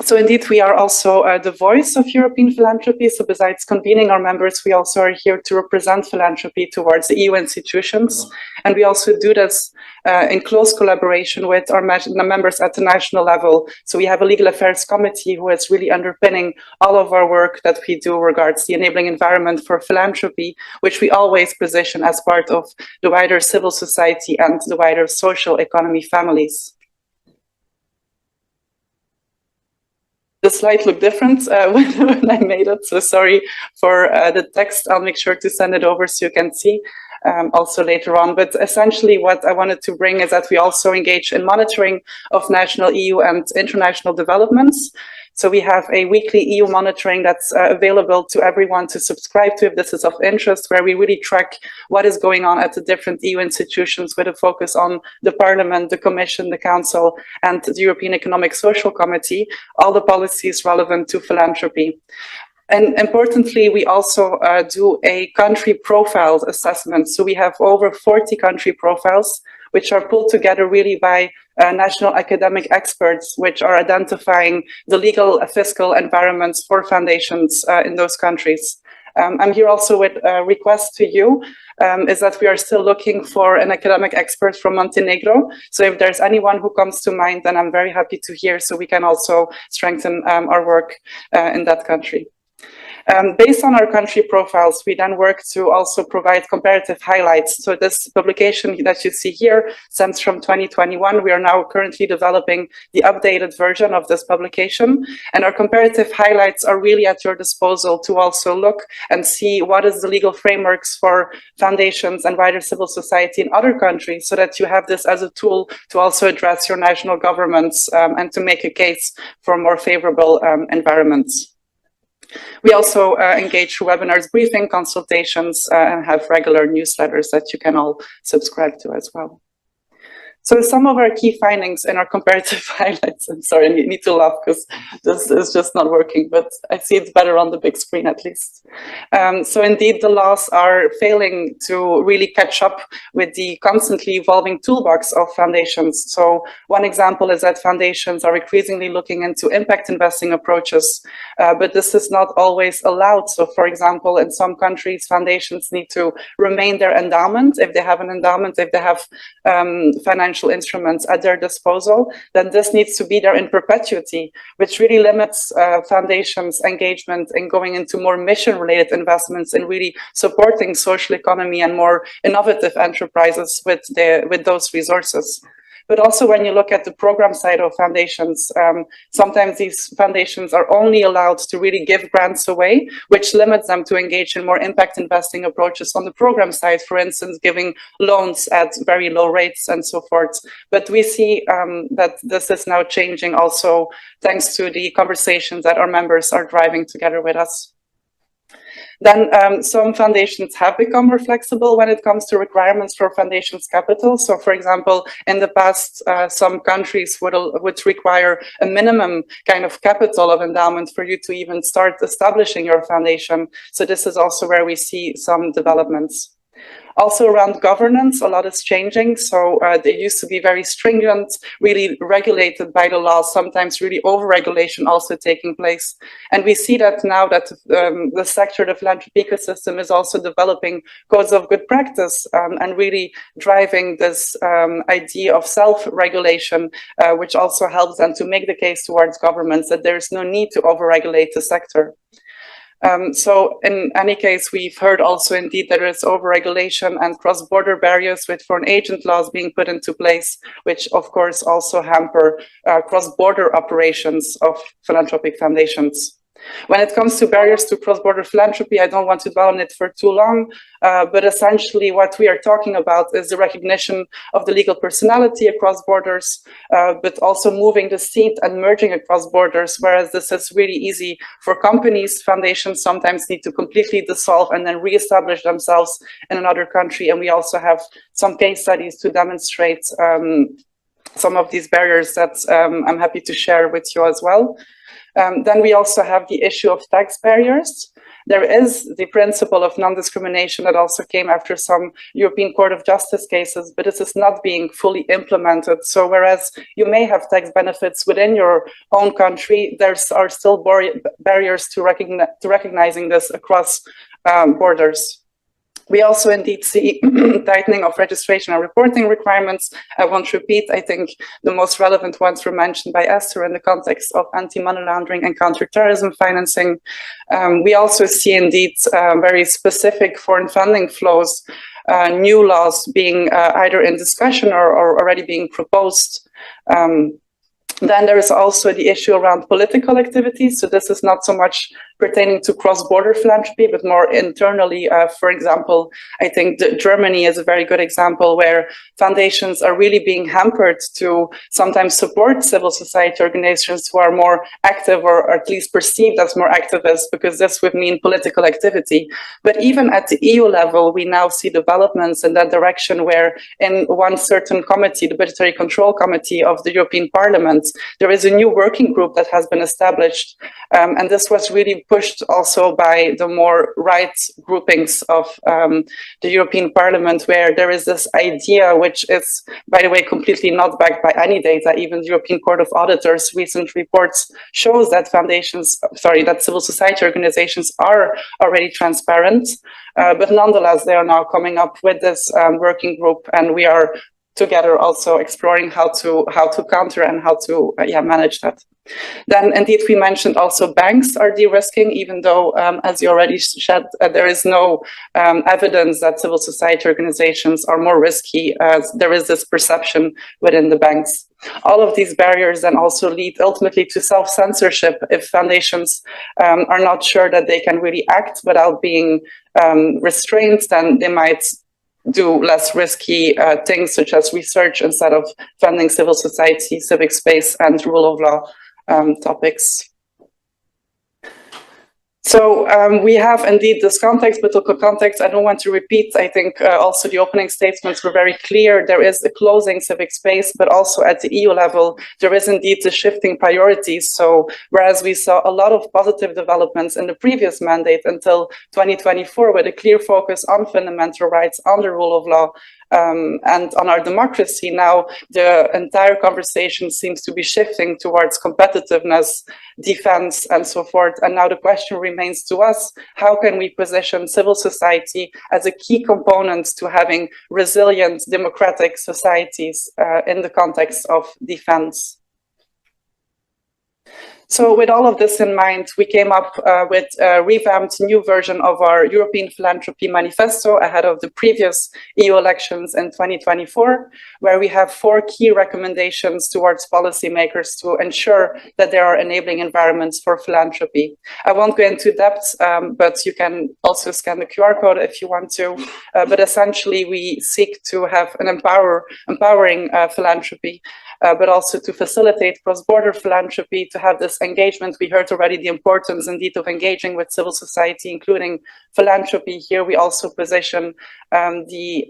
So indeed, we are also the voice of European philanthropy. So besides convening our members, we also are here to represent philanthropy towards the EU institutions. And we also do this in close collaboration with our members at the national level. So we have a legal affairs committee who is really underpinning all of our work that we do regards the enabling environment for philanthropy, which we always position as part of the wider civil society and the wider social economy families. The slide looked different when I made it, so sorry for the text. I'll make sure to send it over so you can see also later on. But essentially what I wanted to bring is that we also engage in monitoring of national EU and international developments. So we have a weekly EU monitoring that's available to everyone to subscribe to if this is of interest, where we really track what is going on at the different EU institutions with a focus on the Parliament, the Commission, the Council, and the European Economic Social Committee, all the policies relevant to philanthropy. And importantly, we also do a country profile assessment. So we have over 40 country profiles, which are pulled together really by national academic experts, which are identifying the legal fiscal environments for foundations in those countries. I'm here also with a request to you, is that we are still looking for an academic expert from Montenegro. So if there's anyone who comes to mind, then I'm very happy to hear, so we can also strengthen our work in that country. Based on our country profiles, we then work to also provide comparative highlights. So this publication that you see here stems from 2021. We are now currently developing the updated version of this publication. And our comparative highlights are really at your disposal to also look and see what is the legal frameworks for foundations and wider civil society in other countries, so that you have this as a tool to also address your national governments and to make a case for more favorable environments. We also engage through webinars, briefing, consultations, and have regular newsletters that you can all subscribe to as well. So some of our key findings in our comparative highlights, I'm sorry, I need to laugh because this is just not working, but I see it's better on the big screen at least. So indeed, the laws are failing to really catch up with the constantly evolving toolbox of foundations. So one example is that foundations are increasingly looking into impact investing approaches, but this is not always allowed. So for example, in some countries, foundations need to remain their endowment. If they have an endowment, if they have financial instruments at their disposal, then this needs to be there in perpetuity, which really limits foundations' engagement in going into more mission-related investments and really supporting social economy and more innovative enterprises with those resources. But also when you look at the program side of foundations, sometimes these foundations are only allowed to really give grants away, which limits them to engage in more impact investing approaches on the program side, for instance, giving loans at very low rates and so forth. But we see that this is now changing also thanks to the conversations that our members are driving together with us. Then some foundations have become more flexible when it comes to requirements for foundations capital. So, for example, in the past, some countries would require a minimum kind of capital of endowment for you to even start establishing your foundation. So this is also where we see some developments. Also around governance, a lot is changing. So they used to be very stringent, really regulated by the law, sometimes really over-regulation also taking place. And we see that now that the sector, the philanthropy ecosystem is also developing codes of good practice and really driving this idea of self-regulation, which also helps them to make the case towards governments that there is no need to over-regulate the sector. So in any case, we've heard also indeed there is over-regulation and cross-border barriers with foreign agent laws being put into place, which of course also hamper cross-border operations of philanthropic foundations. When it comes to barriers to cross-border philanthropy, I don't want to dwell on it for too long, but essentially what we are talking about is the recognition of the legal personality across borders, but also moving the seat and merging across borders, whereas this is really easy for companies. Foundations sometimes need to completely dissolve and then reestablish themselves in another country, and we also have some case studies to demonstrate some of these barriers that I'm happy to share with you as well. Then we also have the issue of tax barriers. There is the principle of non-discrimination that also came after some European Court of Justice cases, but this is not being fully implemented. So whereas you may have tax benefits within your own country, there are still barriers to recognizing this across borders. We also indeed see tightening of registration and reporting requirements. I won't repeat. I think the most relevant ones were mentioned by Esther in the context of anti-money laundering and counterterrorism financing. We also see indeed very specific foreign funding flows, new laws being either in discussion or already being proposed. Then there is also the issue around political activities. So this is not so much pertaining to cross-border philanthropy, but more internally. For example, I think Germany is a very good example where foundations are really being hampered to sometimes support civil society organizations who are more active or at least perceived as more activists, because this would mean political activity. But even at the EU level, we now see developments in that direction where in one certain committee, the Budgetary Control Committee of the European Parliament, there is a new working group that has been established. And this was really pushed also by the more right groupings of the European Parliament, where there is this idea, which is, by the way, completely not backed by any data. Even the European Court of Auditors' recent reports shows that that civil society organizations are already transparent. But nonetheless, they are now coming up with this working group, and we are together also exploring how to counter and how to manage that. Then indeed we mentioned also banks are de-risking, even though as you already said, there is no evidence that civil society organizations are more risky, as there is this perception within the banks. All of these barriers then also lead ultimately to self-censorship. If foundations are not sure that they can really act without being restrained, then they might do less risky things such as research instead of funding civil society, civic space, and rule of law topics. So we have indeed this context, but local context, I don't want to repeat. I think also the opening statements were very clear. There is a closing civic space, but also at the EU level, there is indeed the shifting priorities. So whereas we saw a lot of positive developments in the previous mandate until 2024, with a clear focus on fundamental rights, on the rule of law, and on our democracy, now the entire conversation seems to be shifting towards competitiveness, defense, and so forth. And now the question remains to us, how can we position civil society as a key component to having resilient democratic societies in the context of defense? So with all of this in mind, we came up with a revamped new version of our European Philanthropy Manifesto ahead of the previous EU elections in 2024, where we have 4 key recommendations towards policymakers to ensure that there are enabling environments for philanthropy. I won't go into depth, but you can also scan the QR code if you want to. But essentially, we seek to have an empowering philanthropy. but also to facilitate cross-border philanthropy, to have this engagement. We heard already the importance indeed of engaging with civil society, including philanthropy. Here we also position the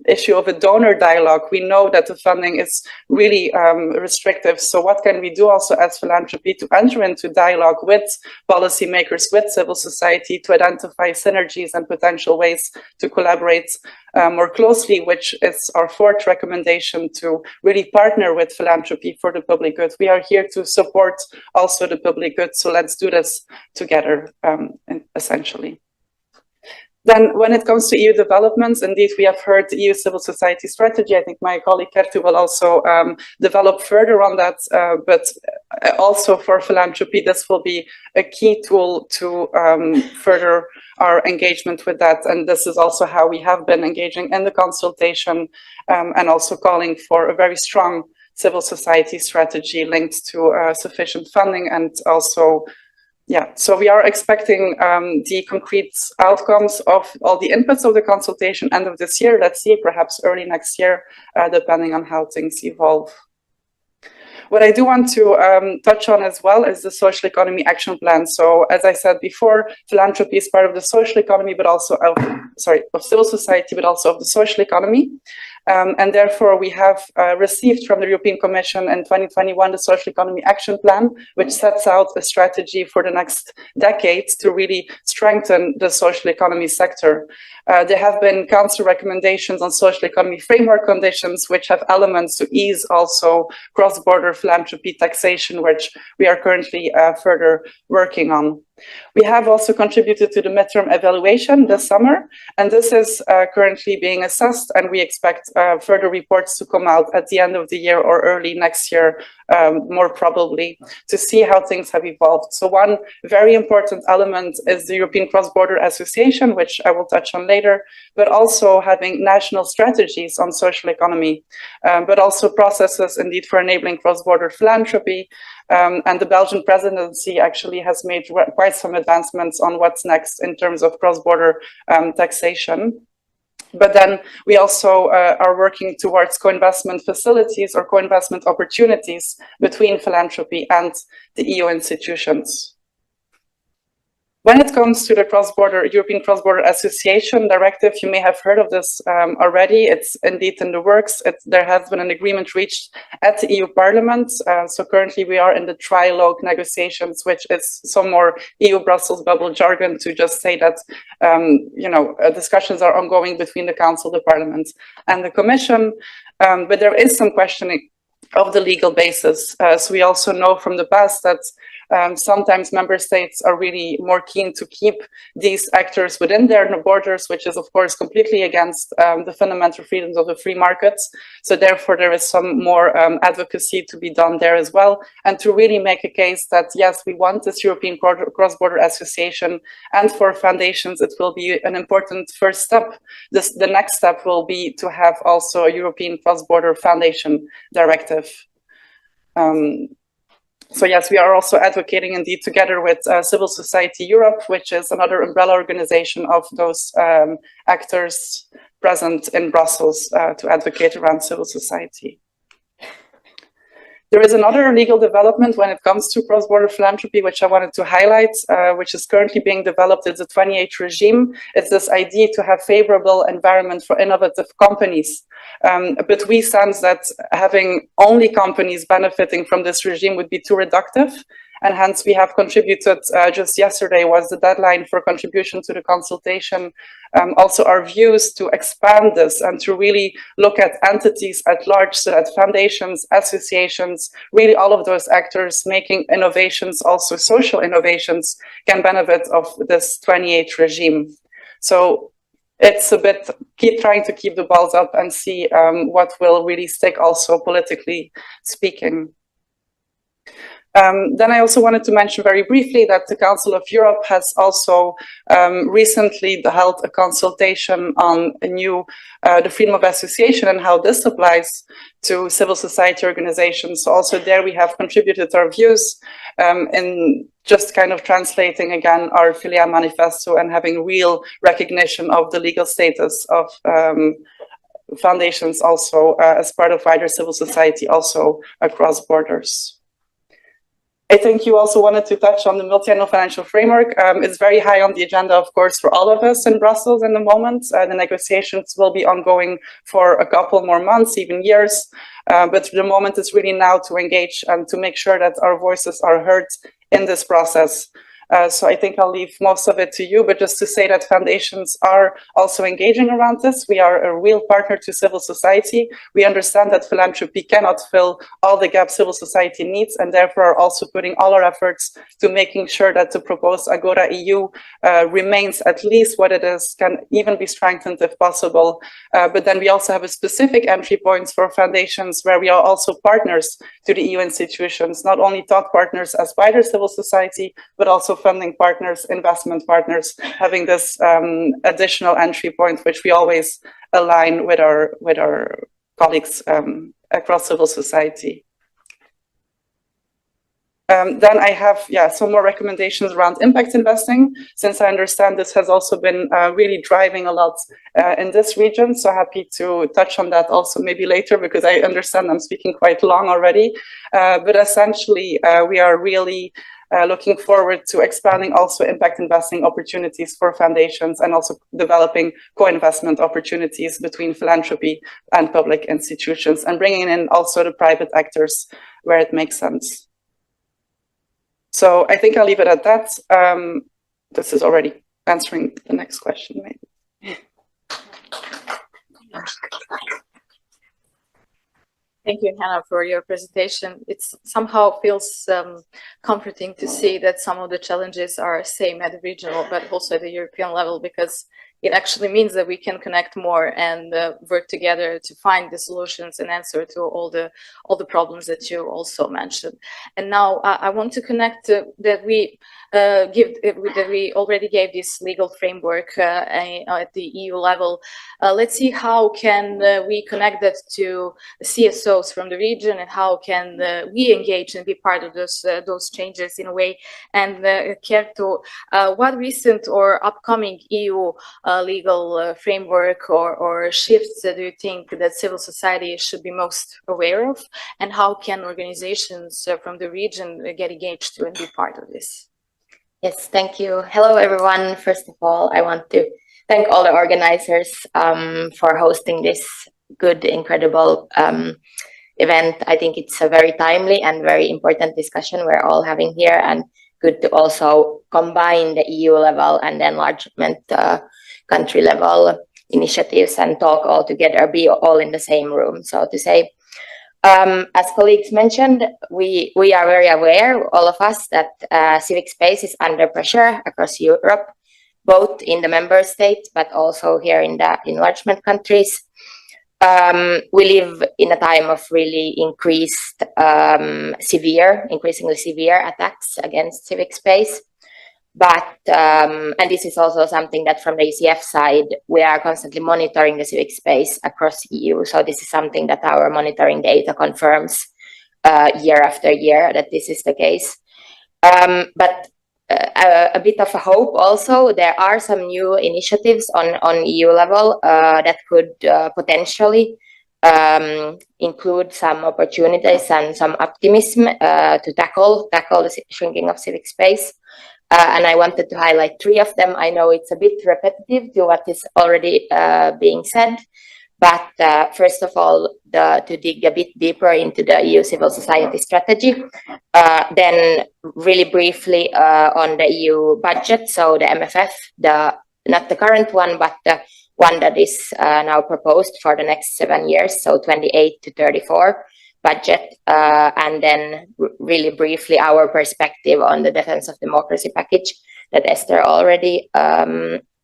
issue of a donor dialogue. We know that the funding is really restrictive. So what can we do also as philanthropy to enter into dialogue with policymakers, with civil society, to identify synergies and potential ways to collaborate more closely, which is our fourth recommendation, to really partner with philanthropy for the public good. We are here to support also the public good, so let's do this together, essentially. Then when it comes to EU developments, indeed, we have heard the EU civil society strategy. I think my colleague Kertu will also develop further on that, but also for philanthropy, this will be a key tool to further our engagement with that. And this is also how we have been engaging in the consultation and also calling for a very strong civil society strategy linked to sufficient funding and also so we are expecting the concrete outcomes of all the inputs of the consultation end of this year. Let's see, perhaps early next year, depending on how things evolve. What I do want to touch on as well is the social economy action plan. So as I said before, philanthropy is part of the social economy, but also of civil society, but also of the social economy. And therefore, we have received from the European Commission in 2021 the Social Economy Action Plan, which sets out a strategy for the next decades to really strengthen the social economy sector. There have been Council recommendations on social economy framework conditions, which have elements to ease also cross-border philanthropy taxation, which we are currently further working on. We have also contributed to the midterm evaluation this summer, and this is currently being assessed, and we expect further reports to come out at the end of the year or early next year, more probably, to see how things have evolved. So one very important element is the European Cross-Border Association, which I will touch on later, but also having national strategies on social economy, but also processes indeed for enabling cross-border philanthropy. And the Belgian presidency actually has made quite some advancements on what's next in terms of cross-border taxation. But then we also are working towards co-investment facilities or co-investment opportunities between philanthropy and the EU institutions. When it comes to the European Cross-Border Association Directive, you may have heard of this already. It's indeed in the works. There has been an agreement reached at the EU Parliament. So currently we are in the trilogue negotiations, which is some more EU Brussels bubble jargon to just say that discussions are ongoing between the Council, the Parliament, and the Commission. But there is some questioning of the legal basis. So we also know from the past that sometimes member states are really more keen to keep these actors within their borders, which is of course completely against the fundamental freedoms of the free markets. So therefore there is some more advocacy to be done there as well, and to really make a case that yes, we want this European cross-border association, and for foundations it will be an important first step. The next step will be to have also a European cross-border foundation directive. So yes, we are also advocating indeed together with Civil Society Europe, which is another umbrella organization of those actors present in Brussels to advocate around civil society. There is another legal development when it comes to cross-border philanthropy, which I wanted to highlight, which is currently being developed. It's the 28 regime. It's this idea to have favorable environment for innovative companies. But we sense that having only companies benefiting from this regime would be too reductive. And hence we have contributed, just yesterday was the deadline for contribution to the consultation, also our views to expand this and to really look at entities at large, so that foundations, associations, really all of those actors making innovations, also social innovations, can benefit of this 28 regime. So it's a bit trying to keep the balls up and see what will really stick also politically speaking. Then I also wanted to mention very briefly that the Council of Europe has also recently held a consultation on the freedom of association and how this applies to civil society organizations. So also there we have contributed our views in just kind of translating again our Filia Manifesto and having real recognition of the legal status of foundations also as part of wider civil society, also across borders. I think you also wanted to touch on the multi-annual financial framework. It's very high on the agenda, of course, for all of us in Brussels in the moment. The negotiations will be ongoing for a couple more months, even years. But the moment is really now to engage and to make sure that our voices are heard in this process. So I think I'll leave most of it to you, but just to say that foundations are also engaging around this. We are a real partner to civil society. We understand that philanthropy cannot fill all the gaps civil society needs, and therefore are also putting all our efforts to making sure that the proposed Agora EU remains at least what it is, can even be strengthened if possible. But then we also have a specific entry points for foundations where we are also partners to the EU institutions, not only thought partners as wider civil society, but also funding partners, investment partners, having this additional entry point, which we always align with our colleagues across civil society. Then I have, some more recommendations around impact investing, since I understand this has also been really driving a lot in this region. So happy to touch on that also maybe later, because I understand I'm speaking quite long already. But essentially, we are really looking forward to expanding also impact investing opportunities for foundations, and also developing co-investment opportunities between philanthropy and public institutions, and bringing in also the private actors where it makes sense. So I think I'll leave it at that. This is already answering the next question, maybe. Thank you, Hannah, for your presentation. It somehow feels comforting to see that some of the challenges are same at the regional, but also at the European level, because it actually means that we can connect more and work together to find the solutions and answer to all the problems that you also mentioned. And now I want to connect that we already gave this legal framework at the EU level. Let's see how can we connect that to CSOs from the region, and how can we engage and be part of those changes in a way. And Kerto, what recent or upcoming EU legal framework or shifts do you think that civil society should be most aware of, and how can organizations from the region get engaged to and be part of this? Yes, thank you. Hello, everyone. First of all, I want to thank all the organizers for hosting this good, incredible event. I think it's a very timely and very important discussion we're all having here, and good to also combine the EU level and the enlargement country level initiatives and talk all together, be all in the same room, so to say. As colleagues mentioned, we are very aware, all of us, that civic space is under pressure across Europe, both in the member states, but also here in the enlargement countries. We live in a time of really increasingly severe attacks against civic space. But, and this is also something that from the ECF side, we are constantly monitoring the civic space across EU. So this is something that our monitoring data confirms year after year, that this is the case. But a bit of a hope also, there are some new initiatives on EU level that could potentially include some opportunities and some optimism to tackle the shrinking of civic space. And I wanted to highlight 3 of them. I know it's a bit repetitive to what is already being said, but first of all, to dig a bit deeper into the EU civil society strategy, then really briefly on the EU budget, so the MFF, not the current one, but the one that is now proposed for the next 7 years, so 28 to 34. Budget, and then really briefly our perspective on the defense of democracy package that Esther already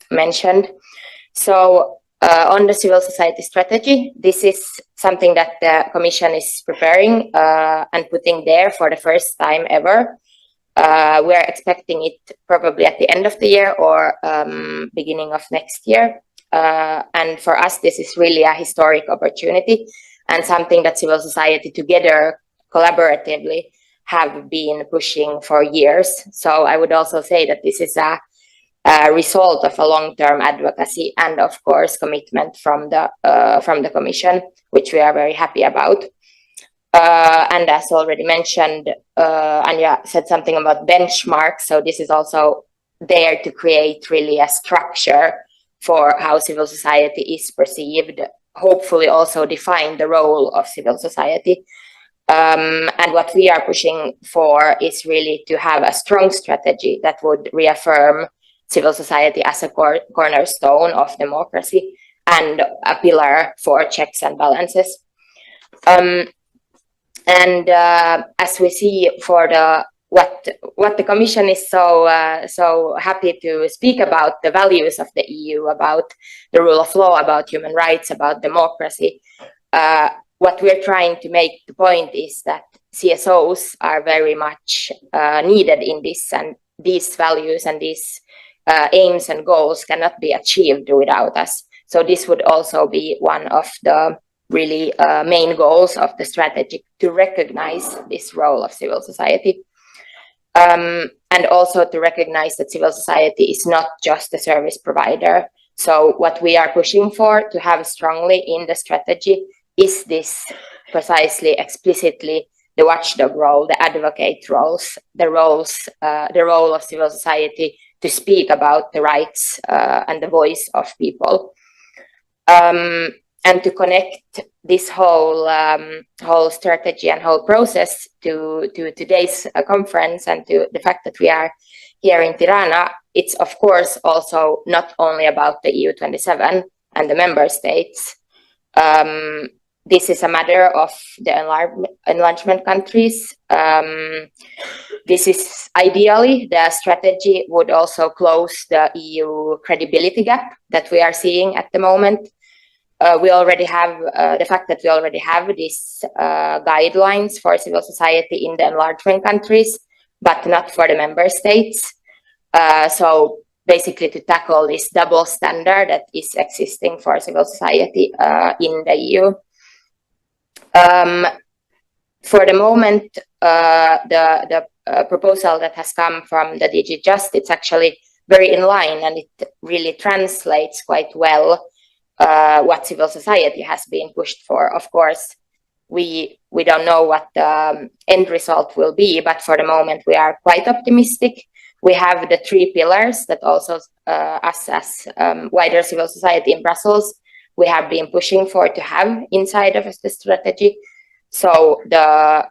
mentioned. So on the civil society strategy, this is something that the Commission is preparing and putting there for the first time ever. We're expecting it probably at the end of the year or beginning of next year. And for us, this is really a historic opportunity, and something that civil society together collaboratively have been pushing for years. So I would also say that this is a result of a long-term advocacy and, of course, commitment from the Commission, which we are very happy about. And as already mentioned, Anja said something about benchmarks. So this is also there to create really a structure for how civil society is perceived, hopefully also define the role of civil society. And what we are pushing for is really to have a strong strategy that would reaffirm civil society as a cornerstone of democracy and a pillar for checks and balances. And as we see for what the Commission is so happy to speak about, the values of the EU, about the rule of law, about human rights, about democracy, what we're trying to make the point is that CSOs are very much needed in this, and these values and these aims and goals cannot be achieved without us. So this would also be one of the really main goals of the strategy, to recognize this role of civil society. And also to recognize that civil society is not just a service provider. So what we are pushing for to have strongly in the strategy is this precisely, explicitly, the watchdog role, the advocate roles, the role of civil society to speak about the rights and the voice of people. And to connect this whole strategy and whole process to today's conference and to the fact that we are here in Tirana, it's of course also not only about the EU27 and the member states. This is a matter of the enlargement countries. This is ideally, the strategy would also close the EU credibility gap that we are seeing at the moment. We already have the fact that we already have these guidelines for civil society in the enlargement countries, but not for the member states. So basically to tackle this double standard that is existing for civil society in the EU. For the moment, the proposal that has come from the DG Just, it's actually very in line, and it really translates quite well what civil society has been pushed for. Of course, we don't know what the end result will be, but for the moment we are quite optimistic. We have the 3 pillars that also us as wider civil society in Brussels, we have been pushing for to have inside of the strategy. So the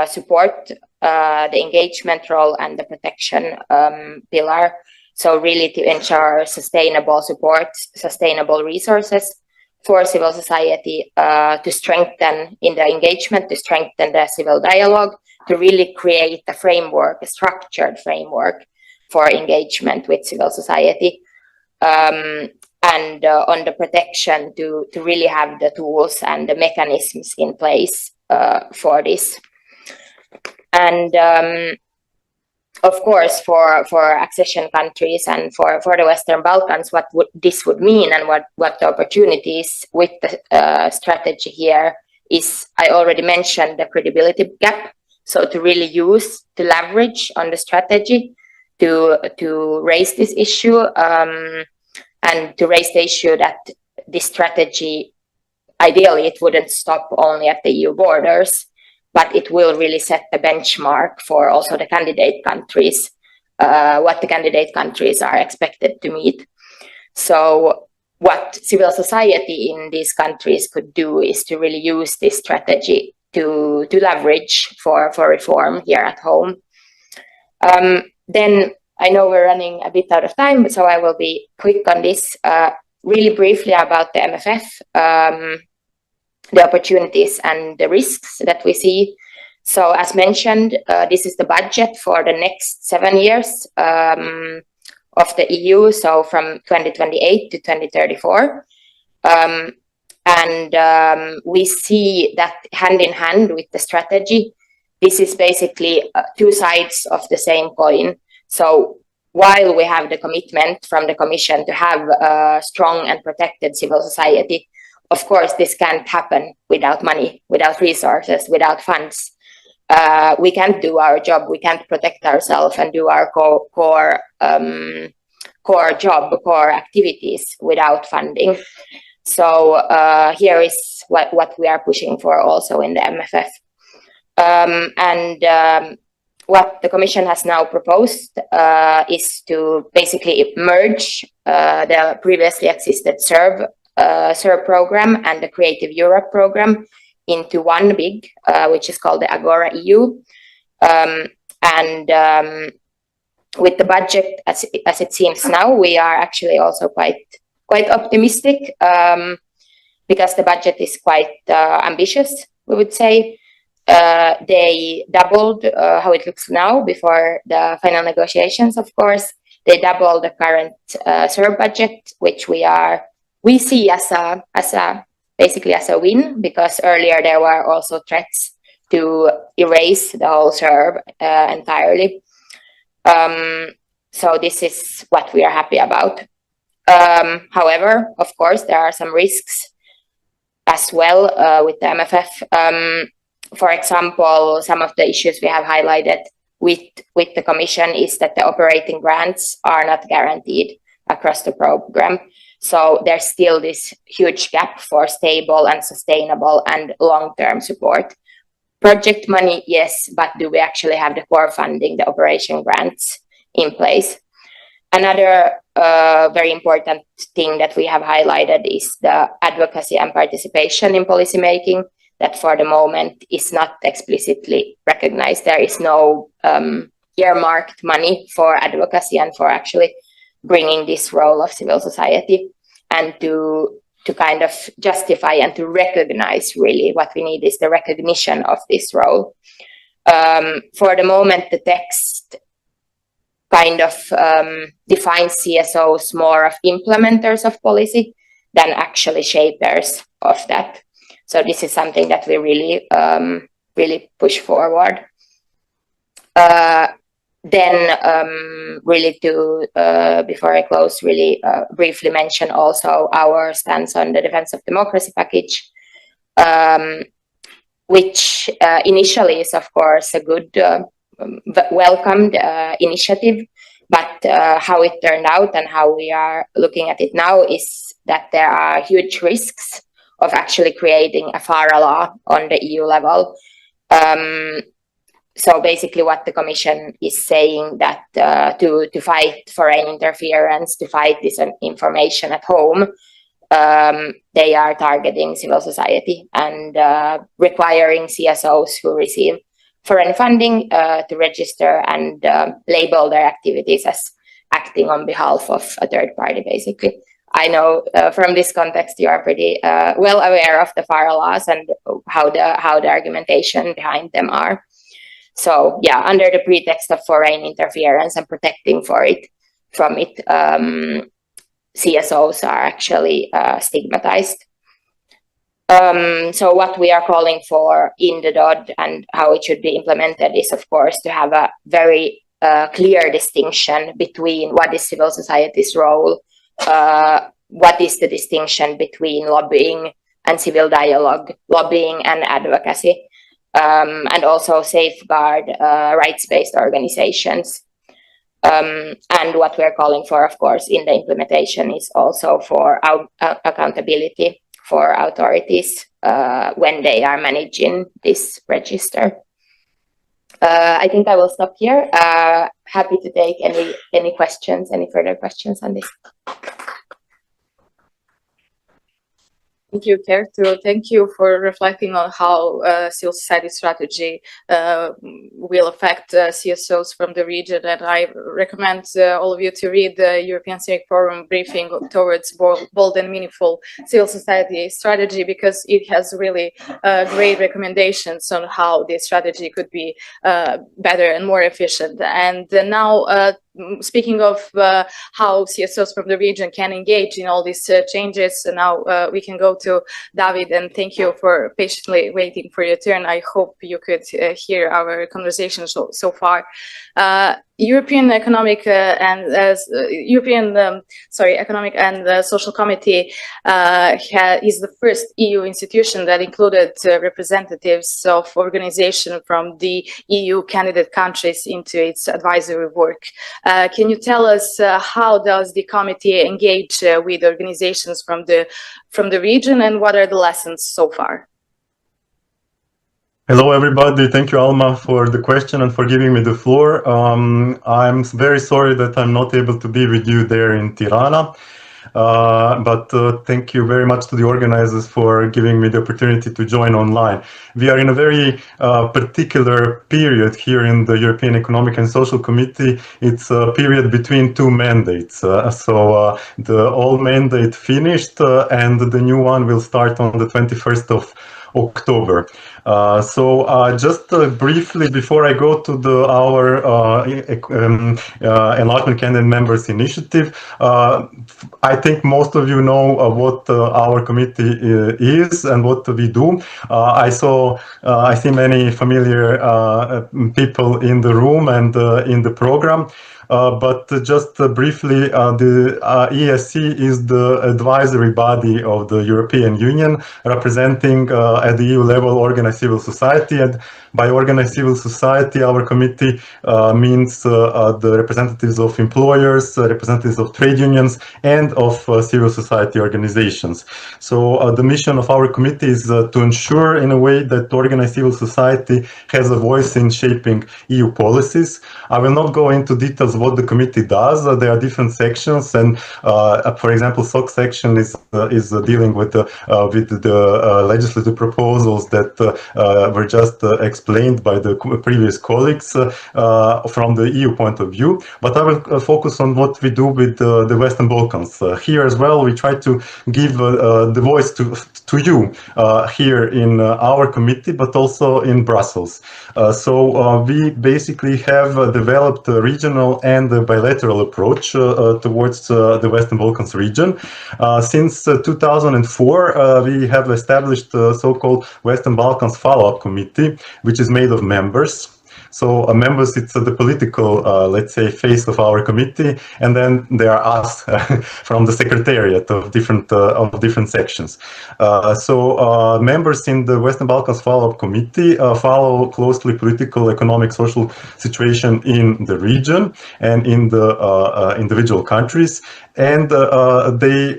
support, the engagement role, and the protection pillar. So really to ensure sustainable support, sustainable resources for civil society, to strengthen in the engagement, to strengthen the civil dialogue, to really create a framework, a structured framework for engagement with civil society. And on the protection to really have the tools and the mechanisms in place for this. And of course, for accession countries and for the Western Balkans, what this would mean and what the opportunities with the strategy here is, I already mentioned the credibility gap. So to really to leverage on the strategy to raise this issue, and to raise the issue that this strategy, ideally, it wouldn't stop only at the EU borders, but it will really set the benchmark for also the candidate countries, what the candidate countries are expected to meet. So what civil society in these countries could do is to really use this strategy to leverage for reform here at home. Then I know we're running a bit out of time, so I will be quick on this. Really briefly about the MFF, the opportunities and the risks that we see. So as mentioned, this is the budget for the next 7 years of the EU, so from 2028 to 2034. And we see that hand in hand with the strategy, this is basically 2 sides of the same coin. So while we have the commitment from the Commission to have a strong and protected civil society, of course, this can't happen without money, without resources, without funds. We can't do our job. We can't protect ourselves and do our core core job, core activities without funding. So here is what we are pushing for also in the MFF. What the Commission has now proposed is to basically merge the previously existed SERV program and the Creative Europe program into one big, which is called the Agora EU. With the budget as it seems now, we are actually also quite optimistic because the budget is quite ambitious, we would say. They doubled how it looks now before the final negotiations, of course. They doubled the current SERV budget, which we see as basically as a win, because earlier there were also threats to erase the whole SERV entirely. So this is what we are happy about. However, of course, there are some risks as well with the MFF. For example, some of the issues we have highlighted with the Commission is that the operating grants are not guaranteed across the program. So there's still this huge gap for stable and sustainable and long-term support. Project money, yes, but do we actually have the core funding, the operation grants in place? Another very important thing that we have highlighted is the advocacy and participation in policymaking, that for the moment is not explicitly recognized. There is no earmarked money for advocacy and for actually bringing this role of civil society, and to kind of justify and to recognize really what we need is the recognition of this role. For the moment, the text kind of defines CSOs more of implementers of policy than actually shapers of that. So this is something that we really push forward. Then really to, before I close, really briefly mention also our stance on the Defense of Democracy package, which initially is of course a good, welcomed initiative, but how it turned out and how we are looking at it now is that there are huge risks of actually creating a FARA law on the EU level. So basically what the Commission is saying that to fight foreign interference, to fight disinformation at home, they are targeting civil society and requiring CSOs who receive foreign funding to register and label their activities as acting on behalf of a third party, basically. I know from this context you are pretty well aware of the FARA laws and how the argumentation behind them are. So yeah, under the pretext of foreign interference and protecting from it, CSOs are actually stigmatized. So what we are calling for in the DOD and how it should be implemented is, of course, to have a very clear distinction between what is civil society's role, what is the distinction between lobbying and civil dialogue, lobbying and advocacy, and also safeguard rights-based organizations. And what we're calling for, of course, in the implementation is also for accountability for authorities when they are managing this register. I think I will stop here. Happy to take any questions, any further questions on this. Thank you, Kertu. Thank you for reflecting on how civil society strategy will affect CSOs from the region. And I recommend all of you to read the European Civic Forum briefing towards bold and meaningful civil society strategy, because it has really great recommendations on how this strategy could be better and more efficient. And now, speaking of how CSOs from the region can engage in all these changes, now we can go to David, and thank you for patiently waiting for your turn. I hope you could hear our conversation so far. European Economic Economic and Social Committee is the first EU institution that included representatives of organizations from the EU candidate countries into its advisory work. Can you tell us how does the committee engage with organizations from the region, and what are the lessons so far? Hello, everybody. Thank you, Alma, for the question and for giving me the floor. I'm very sorry that I'm not able to be with you there in Tirana, but thank you very much to the organizers for giving me the opportunity to join online. We are in a very particular period here in the European Economic and Social Committee. It's a period between two mandates. The old mandate finished and the new one will start on the 21st of October. Just briefly, before I go to our enlargement candidate members initiative, I think most of you know what our committee is and what we do. I see many familiar people in the room and in the program. But just briefly, the ESC is the advisory body of the European Union, representing at the EU level organized civil society. And by organized civil society, our committee means the representatives of employers, representatives of trade unions, and of civil society organizations. So the mission of our committee is to ensure in a way that organized civil society has a voice in shaping EU policies. I will not go into details what the committee does. There are different sections, and for example, SOC section is dealing with the legislative proposals that were just explained by the previous colleagues from the EU point of view. But I will focus on what we do with the Western Balkans. Here as well, we try to give the voice to you here in our committee, but also in Brussels. We basically have developed a regional and a bilateral approach towards the Western Balkans region. Since 2004, we have established the so-called Western Balkans Follow-up Committee, which is made of members. So members, it's the political, let's say, face of our committee, and then there are us from the secretariat of different sections. Members in the Western Balkans Follow-up Committee follow closely political, economic, social situation in the region and in the individual countries, and they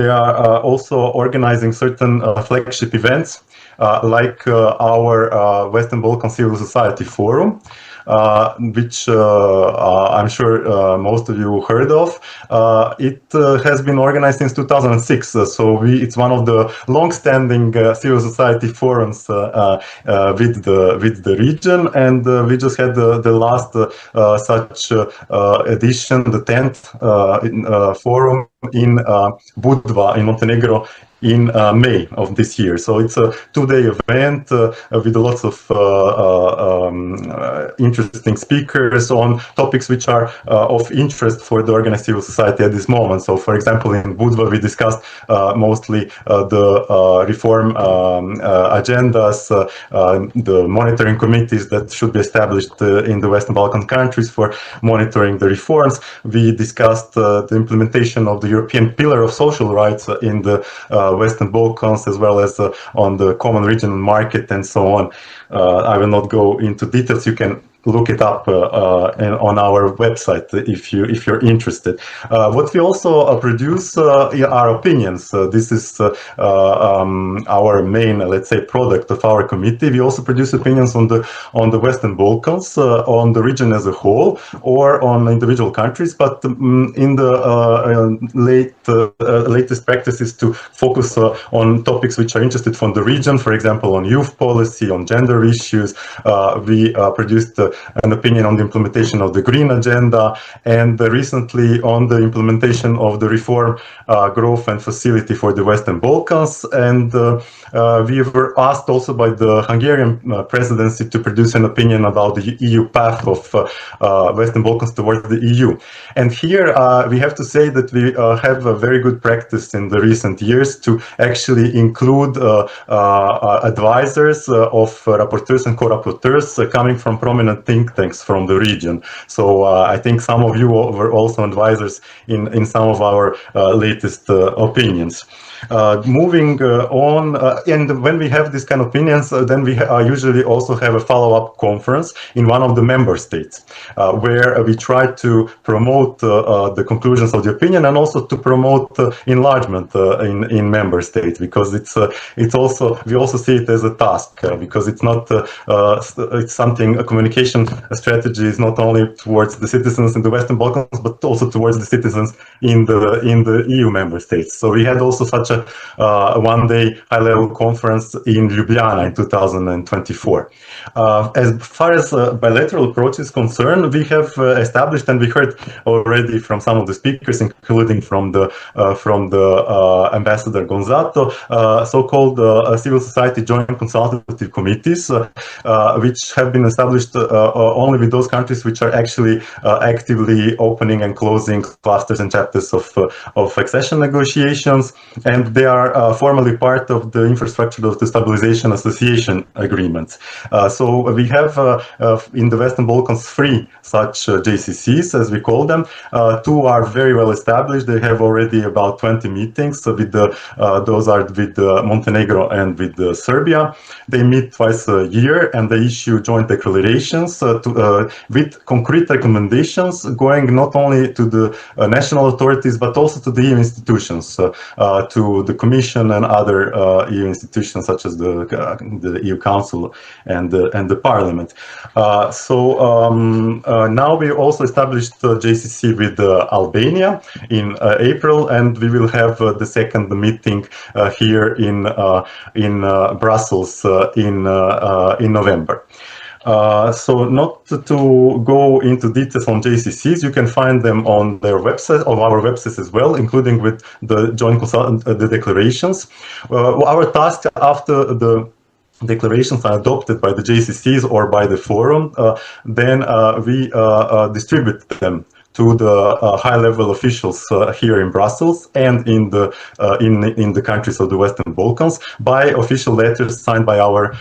are also organizing certain flagship events. Like our Western Balkan Civil Society Forum, which I'm sure most of you heard of. It has been organized since 2006, it's one of the long-standing civil society forums with the region, and we just had the last such edition, the 10th forum in Budva in Montenegro in May of this year. So it's a two-day event with lots of interesting speakers on topics which are of interest for the organized civil society at this moment. So, for example, in Budva, we discussed mostly the reform agendas, the monitoring committees that should be established in the Western Balkan countries for monitoring the reforms. We discussed the implementation of the European Pillar of Social Rights in the Western Balkans, as well as on the common regional market and so on. I will not go into details. You can look it up on our website if you're interested. What we also produce are opinions. This is our main, let's say, product of our committee. We also produce opinions on the Western Balkans, on the region as a whole, or on individual countries. But in the latest practice is to focus on topics which are interested from the region. For example, on youth policy, on gender issues. We produced an opinion on the implementation of the Green Agenda, and recently on the implementation of the Reform, Growth and Facility for the Western Balkans. And we were asked also by the Hungarian presidency to produce an opinion about the EU path of Western Balkans towards the EU. And here we have to say that we have a very good practice in the recent years to actually include advisors of rapporteurs and co-rapporteurs coming from prominent think tanks from the region. So I think some of you were also advisors in some of our latest opinions. Moving on, and when we have these kind of opinions, then we usually also have a follow-up conference in one of the member states, where we try to promote the conclusions of the opinion and also to promote enlargement in member states, because it's also, we also see it as a task, because it's not it's something, a communication strategy is not only towards the citizens in the Western Balkans, but also towards the citizens in the EU member states. So we had also such a one-day high-level conference in Ljubljana in 2024. As far as bilateral approach is concerned, we have established, and we heard already from some of the speakers, including from the Ambassador Gonzato, so-called civil society joint consultative committees, which have been established only with those countries which are actually actively opening and closing clusters and chapters of accession negotiations, and they are formally part of the infrastructure of the stabilization association agreements. So we have in the Western Balkans 3 such JCCs, as we call them. 2 are very well established. They have already about 20 meetings. So with those are with Montenegro and with Serbia. They meet twice a year and they issue joint declarations with concrete recommendations going not only to the national authorities but also to the EU institutions, to the Commission and other EU institutions such as the EU Council and the Parliament. Now we also established JCC with Albania in April, and we will have the second meeting here in Brussels in November. So not to go into details on JCCs, you can find them on their website, on our websites as well, including with the joint the declarations. Our task after the declarations are adopted by the JCCs or by the forum, then we distribute them to the high-level officials here in Brussels and in the countries of the Western Balkans by official letters signed by our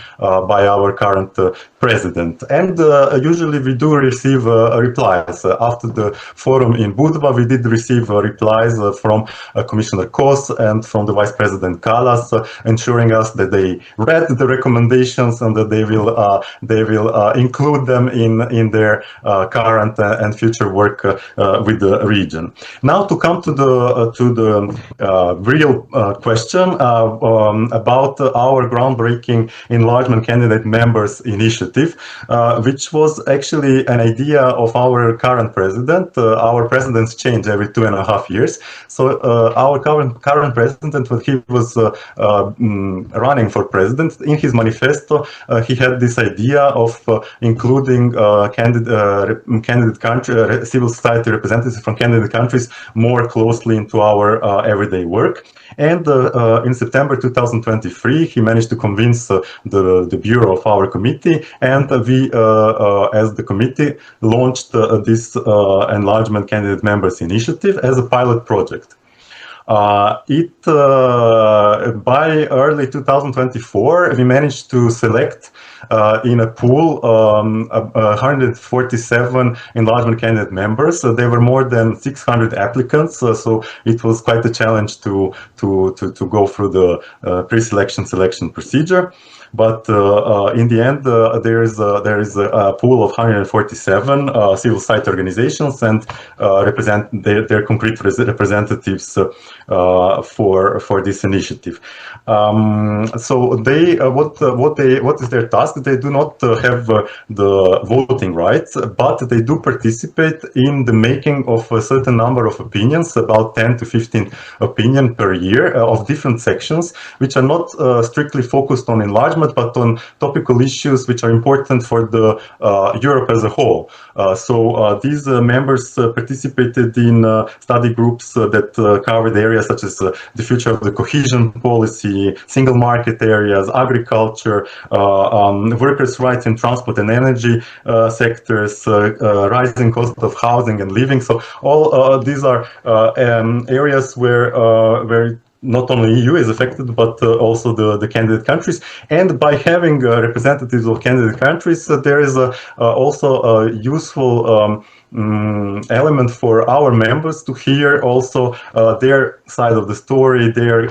current president. And usually we do receive replies. After the forum in Budva, we did receive replies from Commissioner Kos and from the Vice President Kallas, ensuring us that they read the recommendations and that they will include them in their current and future work with the region. Now to come to the real question about our groundbreaking enlargement candidate members initiative, which was actually an idea of our current president. Our presidents change every 2.5 years. So our current president, when he was running for president, in his manifesto, he had this idea of including candidate country, civil society representatives from candidate countries more closely into our everyday work. And in September 2023, he managed to convince the bureau of our committee, and we, as the committee, launched this enlargement candidate members initiative as a pilot project. By early 2024, we managed to select in a pool 147 enlargement candidate members. There were more than 600 applicants, so it was quite a challenge to go through the pre-selection procedure. But in the end, there is a pool of 147 civil society organizations, and represent their concrete representatives for this initiative. So they what is their task? They do not have the voting rights, but they do participate in the making of a certain number of opinions, about 10 to 15 opinions per year of different sections, which are not strictly focused on enlargement, but on topical issues which are important for the Europe as a whole. So these members participated in study groups that covered areas such as the future of the cohesion policy, single market areas, agriculture, workers' rights in transport and energy sectors, rising cost of housing and living. So all these are areas where not only EU is affected, but also the candidate countries. And by having representatives of candidate countries, there is also a useful element for our members to hear also their side of the story, their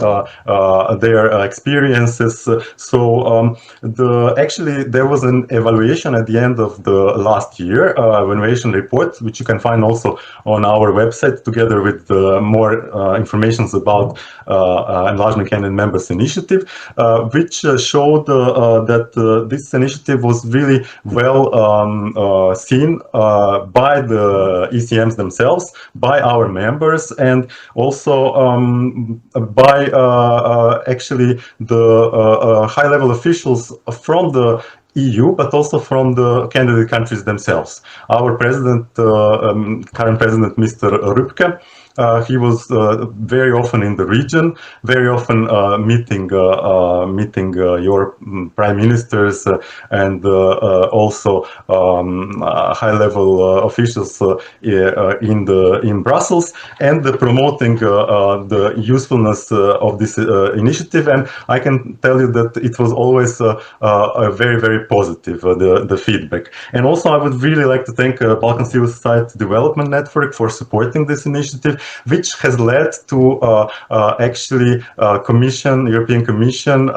experiences. So actually there was an evaluation at the end of the last year, evaluation report, which you can find also on our website, together with more information about Enlargement Candidate Members Initiative, which showed that this initiative was really well seen by the ECMs themselves, by our members, and also by actually the high-level officials from the EU, but also from the candidate countries themselves. Our president, current president, Mr. Rübke, he was very often in the region, very often meeting your prime ministers and also high-level officials in Brussels, and promoting the usefulness of this initiative. And I can tell you that it was always very, very positive, the feedback. And also, I would really like to thank Balkan Civil Society Development Network for supporting this initiative, which has led to actually European Commission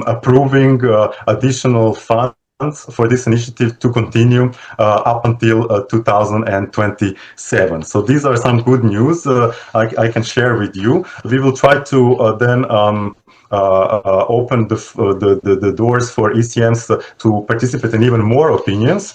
approving additional funds for this initiative to continue up until 2027. So these are some good news I can share with you. We will try to then open the doors for ECMs to participate in even more opinions.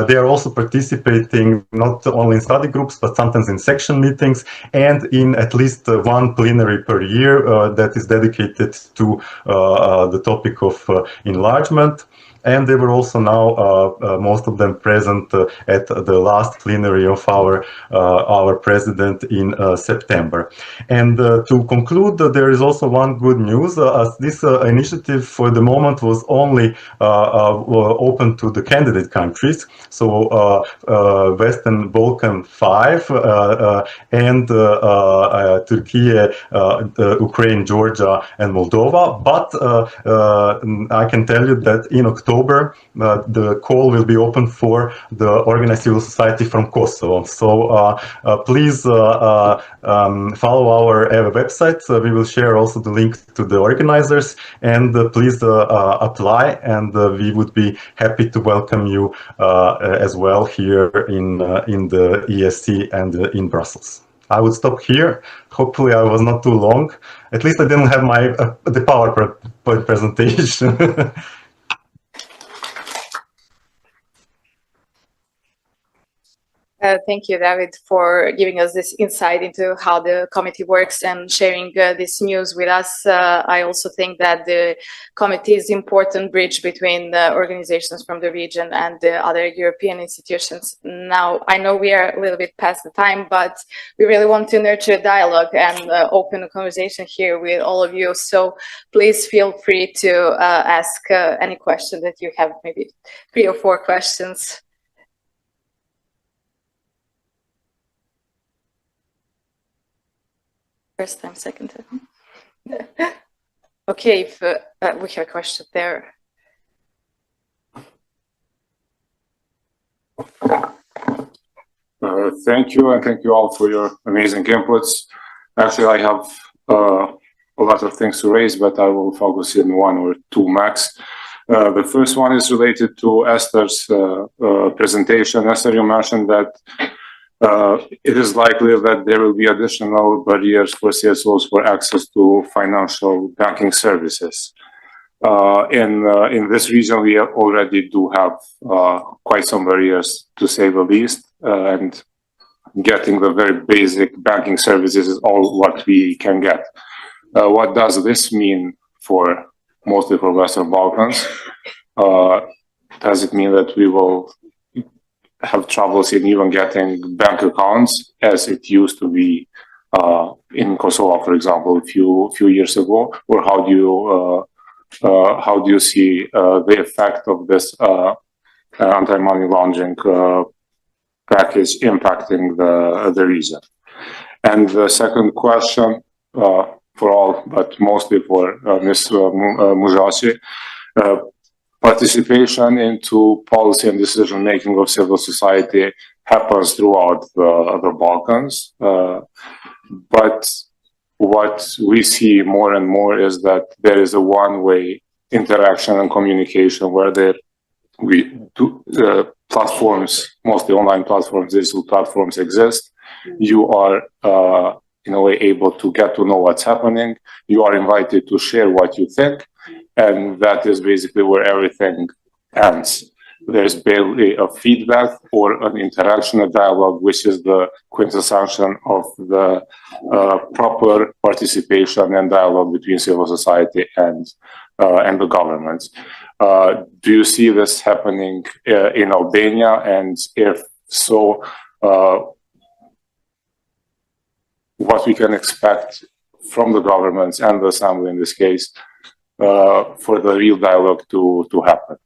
They are also participating not only in study groups, but sometimes in section meetings and in at least one plenary per year that is dedicated to the topic of enlargement. And they were also now, most of them present at the last plenary of our president in September. And to conclude, there is also one good news. This initiative for the moment was only open to the candidate countries. So Western Balkan 5 and Turkey, Ukraine, Georgia, and Moldova. But I can tell you that in October, the call will be open for the organized civil society from Kosovo. So please follow our website. We will share also the link to the organizers, and please apply, and we would be happy to welcome you as well here in the ESC and in Brussels. I would stop here. Hopefully I was not too long. At least I didn't have the PowerPoint presentation. Thank you, David, for giving us this insight into how the committee works and sharing this news with us. I also think that the committee is an important bridge between the organizations from the region and the other European institutions. Now, I know we are a little bit past the time, but we really want to nurture a dialogue and open a conversation here with all of you. So please feel free to ask any question that you have, maybe 3 or 4 questions. First time, second time. Okay, if we have a question there. Thank you, and thank you all for your amazing inputs. Actually, I have a lot of things to raise, but I will focus in 1 or 2 max. The first one is related to Esther's presentation. Esther, you mentioned that it is likely that there will be additional barriers for CSOs for access to financial banking services. In this region, we already do have quite some barriers, to say the least, and getting the very basic banking services is all what we can get. What does this mean for mostly for Western Balkans? Does it mean that we will have troubles in even getting bank accounts as it used to be in Kosovo, for example, a few years ago? Or how do you see the effect of this anti-money laundering package impacting the region? And the second question for all, but mostly for Ms. Mujaci. Participation into policy and decision making of civil society happens throughout the Balkans, but what we see more and more is that there is a one-way interaction and communication where platforms, mostly online platforms, digital platforms exist. You are in a way able to get to know what's happening. You are invited to share what you think, and that is basically where everything ends. There's barely a feedback or an interaction, a dialogue, which is the quintessence of the proper participation and dialogue between civil society and the governments. Do you see this happening in Albania? And if so, what we can expect from the governments and the assembly in this case for the real dialogue to happen?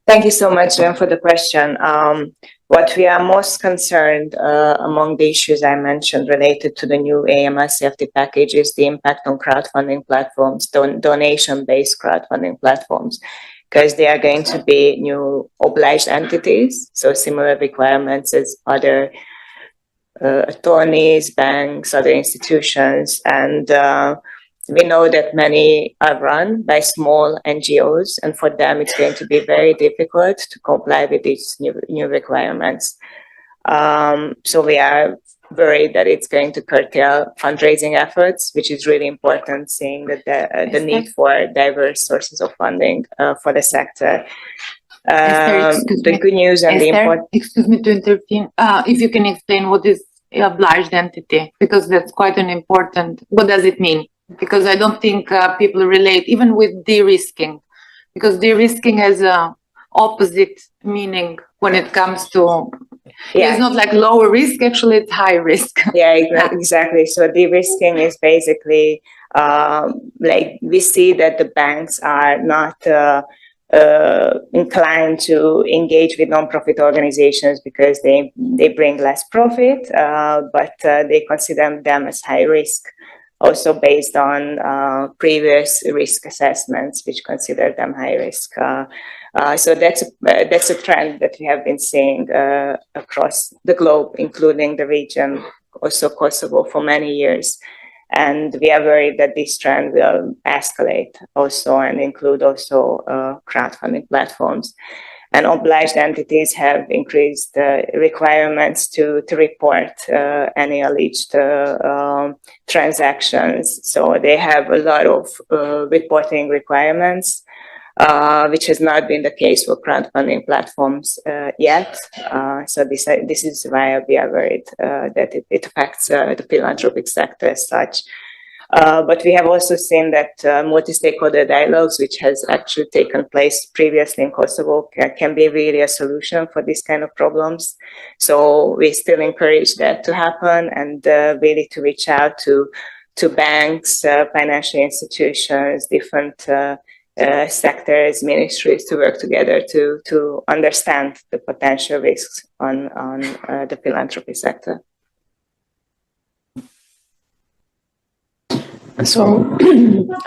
Thank you so much for the question. What we are most concerned among the issues I mentioned related to the new AML safety package is the impact on crowdfunding platforms, donation-based crowdfunding platforms, because they are going to be new obliged entities, so similar requirements as other attorneys, banks, other institutions, and we know that many are run by small NGOs, and for them it's going to be very difficult to comply with these new requirements. So we are worried that it's going to curtail fundraising efforts, which is really important, seeing that the need for diverse sources of funding for the sector. The good news and the important... Excuse me to intervene. If you can explain what is obliged entity, because that's quite an important... What does it mean? Because I don't think people relate, even with de-risking, because de-risking has a opposite meaning when it comes to, it's not like lower risk, actually it's high risk. Yeah, exactly. So de-risking is basically, like we see that the banks are not inclined to engage with non-profit organizations because they bring less profit, but they consider them as high risk, also based on previous risk assessments, which consider them high risk. So that's a trend that we have been seeing across the globe, including the region, also Kosovo, for many years. And we are worried that this trend will escalate also and include also crowdfunding platforms. And obliged entities have increased requirements to report any alleged transactions. So they have a lot of reporting requirements, which has not been the case for crowdfunding platforms yet. So this is why we are worried that it affects the philanthropic sector as such. But we have also seen that multi-stakeholder dialogues, which has actually taken place previously in Kosovo, can be really a solution for these kind of problems. So we still encourage that to happen and really to reach out to banks, financial institutions, different sectors, ministries to work together to understand the potential risks on the philanthropy sector. So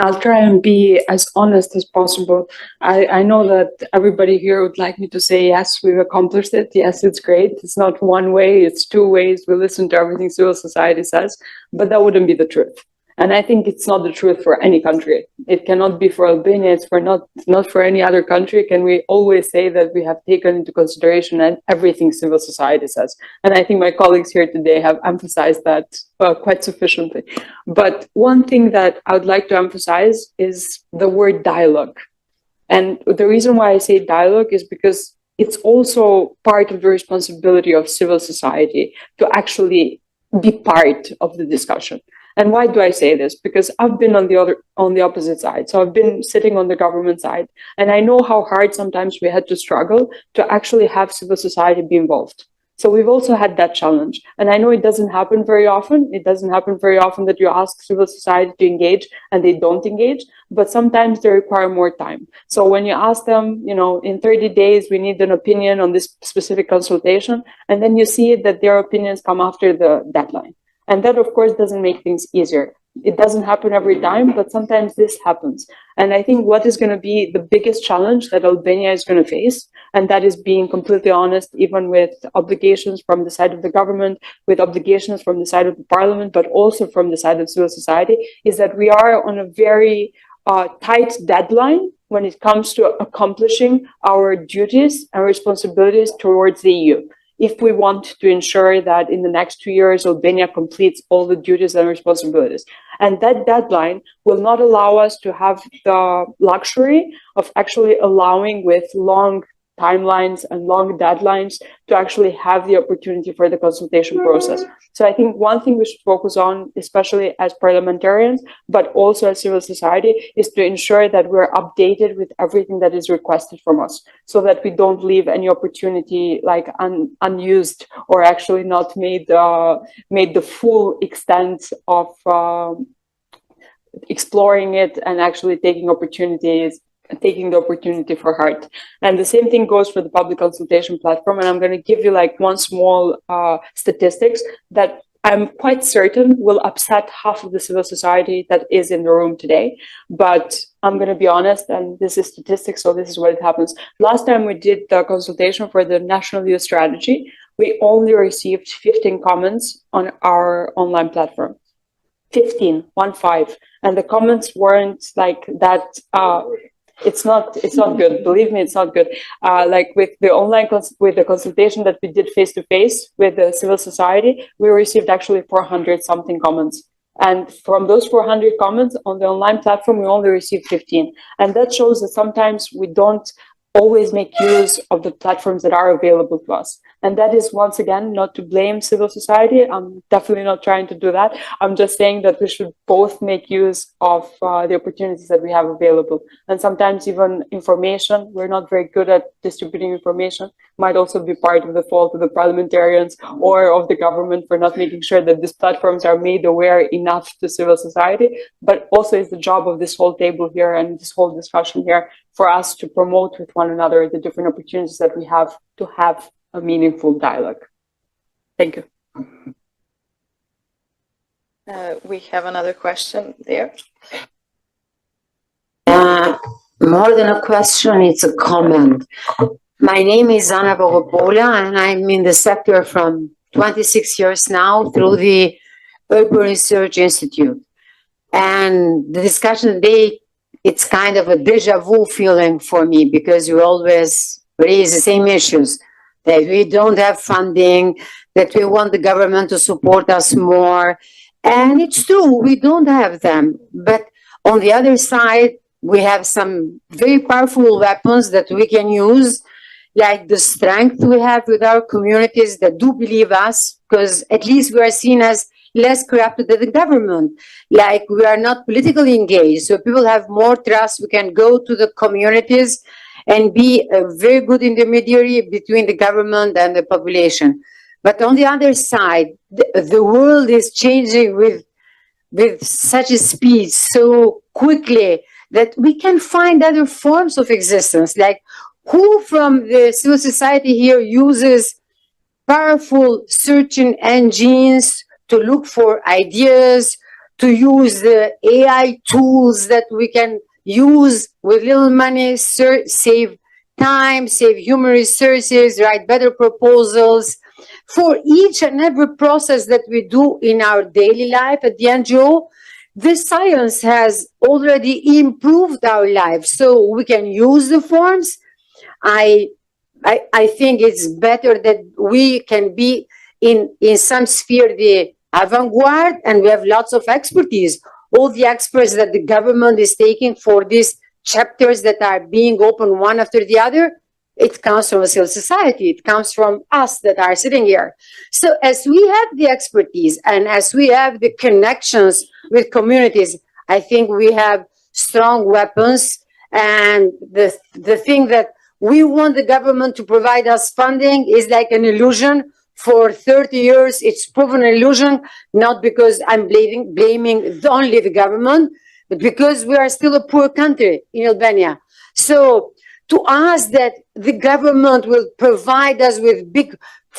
I'll try and be as honest as possible. I know that everybody here would like me to say, yes, we've accomplished it. Yes, it's great. It's not one way, it's two ways. We listen to everything civil society says, but that wouldn't be the truth. And I think it's not the truth for any country. It cannot be for Albania. It's not for any other country. Can we always say that we have taken into consideration everything civil society says? And I think my colleagues here today have emphasized that quite sufficiently. But one thing that I would like to emphasize is the word dialogue. And the reason why I say dialogue is because it's also part of the responsibility of civil society to actually be part of the discussion. And why do I say this? Because I've been on the opposite side. So I've been sitting on the government side, and I know how hard sometimes we had to struggle to actually have civil society be involved. So we've also had that challenge. And I know it doesn't happen very often. It doesn't happen very often that you ask civil society to engage and they don't engage, but sometimes they require more time. So when you ask them, you know, in 30 days, we need an opinion on this specific consultation, and then you see that their opinions come after the deadline. And that, of course, doesn't make things easier. It doesn't happen every time, but sometimes this happens. And I think what is going to be the biggest challenge that Albania is going to face, and that is being completely honest, even with obligations from the side of the government, with obligations from the side of the parliament, but also from the side of civil society, is that we are on a very tight deadline when it comes to accomplishing our duties and responsibilities towards the EU. If we want to ensure that in the next 2 years, Albania completes all the duties and responsibilities. And that deadline will not allow us to have the luxury of actually allowing with long timelines and long deadlines to actually have the opportunity for the consultation process. So I think one thing we should focus on, especially as parliamentarians, but also as civil society, is to ensure that we're updated with everything that is requested from us, so that we don't leave any opportunity like unused, or actually not made the full extent of exploring it and actually taking the opportunity for heart. And the same thing goes for the public consultation platform. And I'm going to give you like one small statistics that I'm quite certain will upset half of the civil society that is in the room today. But I'm going to be honest, and this is statistics, so this is what it happens. Last time we did the consultation for the National Youth Strategy, we only received 15 comments on our online platform. 15, 1-5. And the comments weren't like that. It's not good. Believe me, it's not good. Like with the consultation that we did face to face with the civil society, we received actually 400 something comments. And from those 400 comments on the online platform, we only received 15. And that shows that sometimes we don't always make use of the platforms that are available to us. And that is, once again, not to blame civil society. I'm definitely not trying to do that. I'm just saying that we should both make use of the opportunities that we have available. And sometimes even information, we're not very good at distributing information, might also be part of the fault of the parliamentarians or of the government for not making sure that these platforms are made aware enough to civil society. But also it's the job of this whole table here and this whole discussion here for us to promote with one another the different opportunities that we have to have a meaningful dialogue. Thank you. We have another question there. More than a question, it's a comment. My name is Anna Bogopola, and I'm in the sector from 26 years now through the Urban Research Institute. And the discussion today, it's kind of a deja vu feeling for me, because you always raise the same issues, that we don't have funding, that we want the government to support us more. And it's true, we don't have them. But on the other side, we have some very powerful weapons that we can use, like the strength we have with our communities that do believe us, because at least we are seen as less corrupted than the government. Like, we are not politically engaged, so people have more trust. We can go to the communities and be a very good intermediary between the government and the population. But on the other side, the world is changing with such a speed so quickly that we can find other forms of existence. Like, who from the civil society here uses powerful searching engines to look for ideas, to use the AI tools that we can use with little money, save time, save human resources, write better proposals. For each and every process that we do in our daily life at the NGO, this science has already improved our lives, so we can use the forms. I think it's better that we can be in some sphere the avant-garde, and we have lots of expertise. All the experts that the government is taking for these chapters that are being opened one after the other, it comes from civil society. It comes from us that are sitting here. So as we have the expertise and as we have the connections with communities, I think we have strong weapons. And the thing that we want the government to provide us funding is like an illusion for 30 years. It's proven an illusion, not because I'm blaming only the government, but because we are still a poor country in Albania. So to ask that the government will provide us with big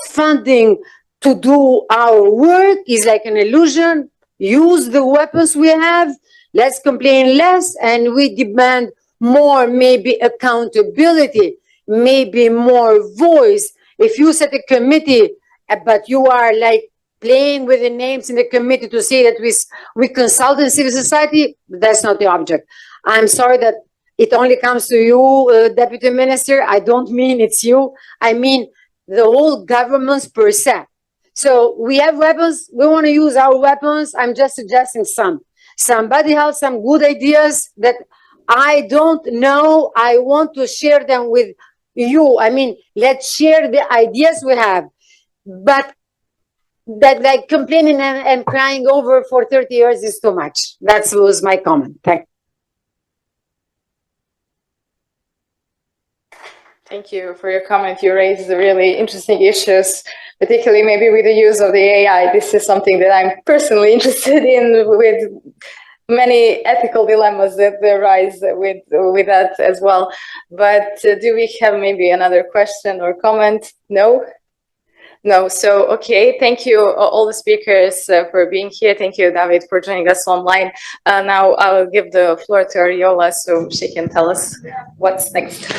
funding to do our work is like an illusion. Use the weapons we have, let's complain less, and we demand more, maybe accountability, maybe more voice. If you set a committee, but you are like playing with the names in the committee to say that we consult in civil society, that's not the object. I'm sorry that it only comes to you, Deputy Minister. I don't mean it's you. I mean the whole governments per se. So we have weapons. We want to use our weapons. I'm just suggesting some. Somebody has some good ideas that I don't know. I want to share them with you. I mean, let's share the ideas we have. But that like complaining and crying over for 30 years is too much. That was my comment. Thank you. Thank you for your comment. You raised really interesting issues, particularly maybe with the use of the AI. This is something that I'm personally interested in, with many ethical dilemmas that arise with that as well. But do we have maybe another question or comment? No? No. So, okay. Thank you, all the speakers, for being here. Thank you, David, for joining us online. Now I'll give the floor to Ariola so she can tell us what's next.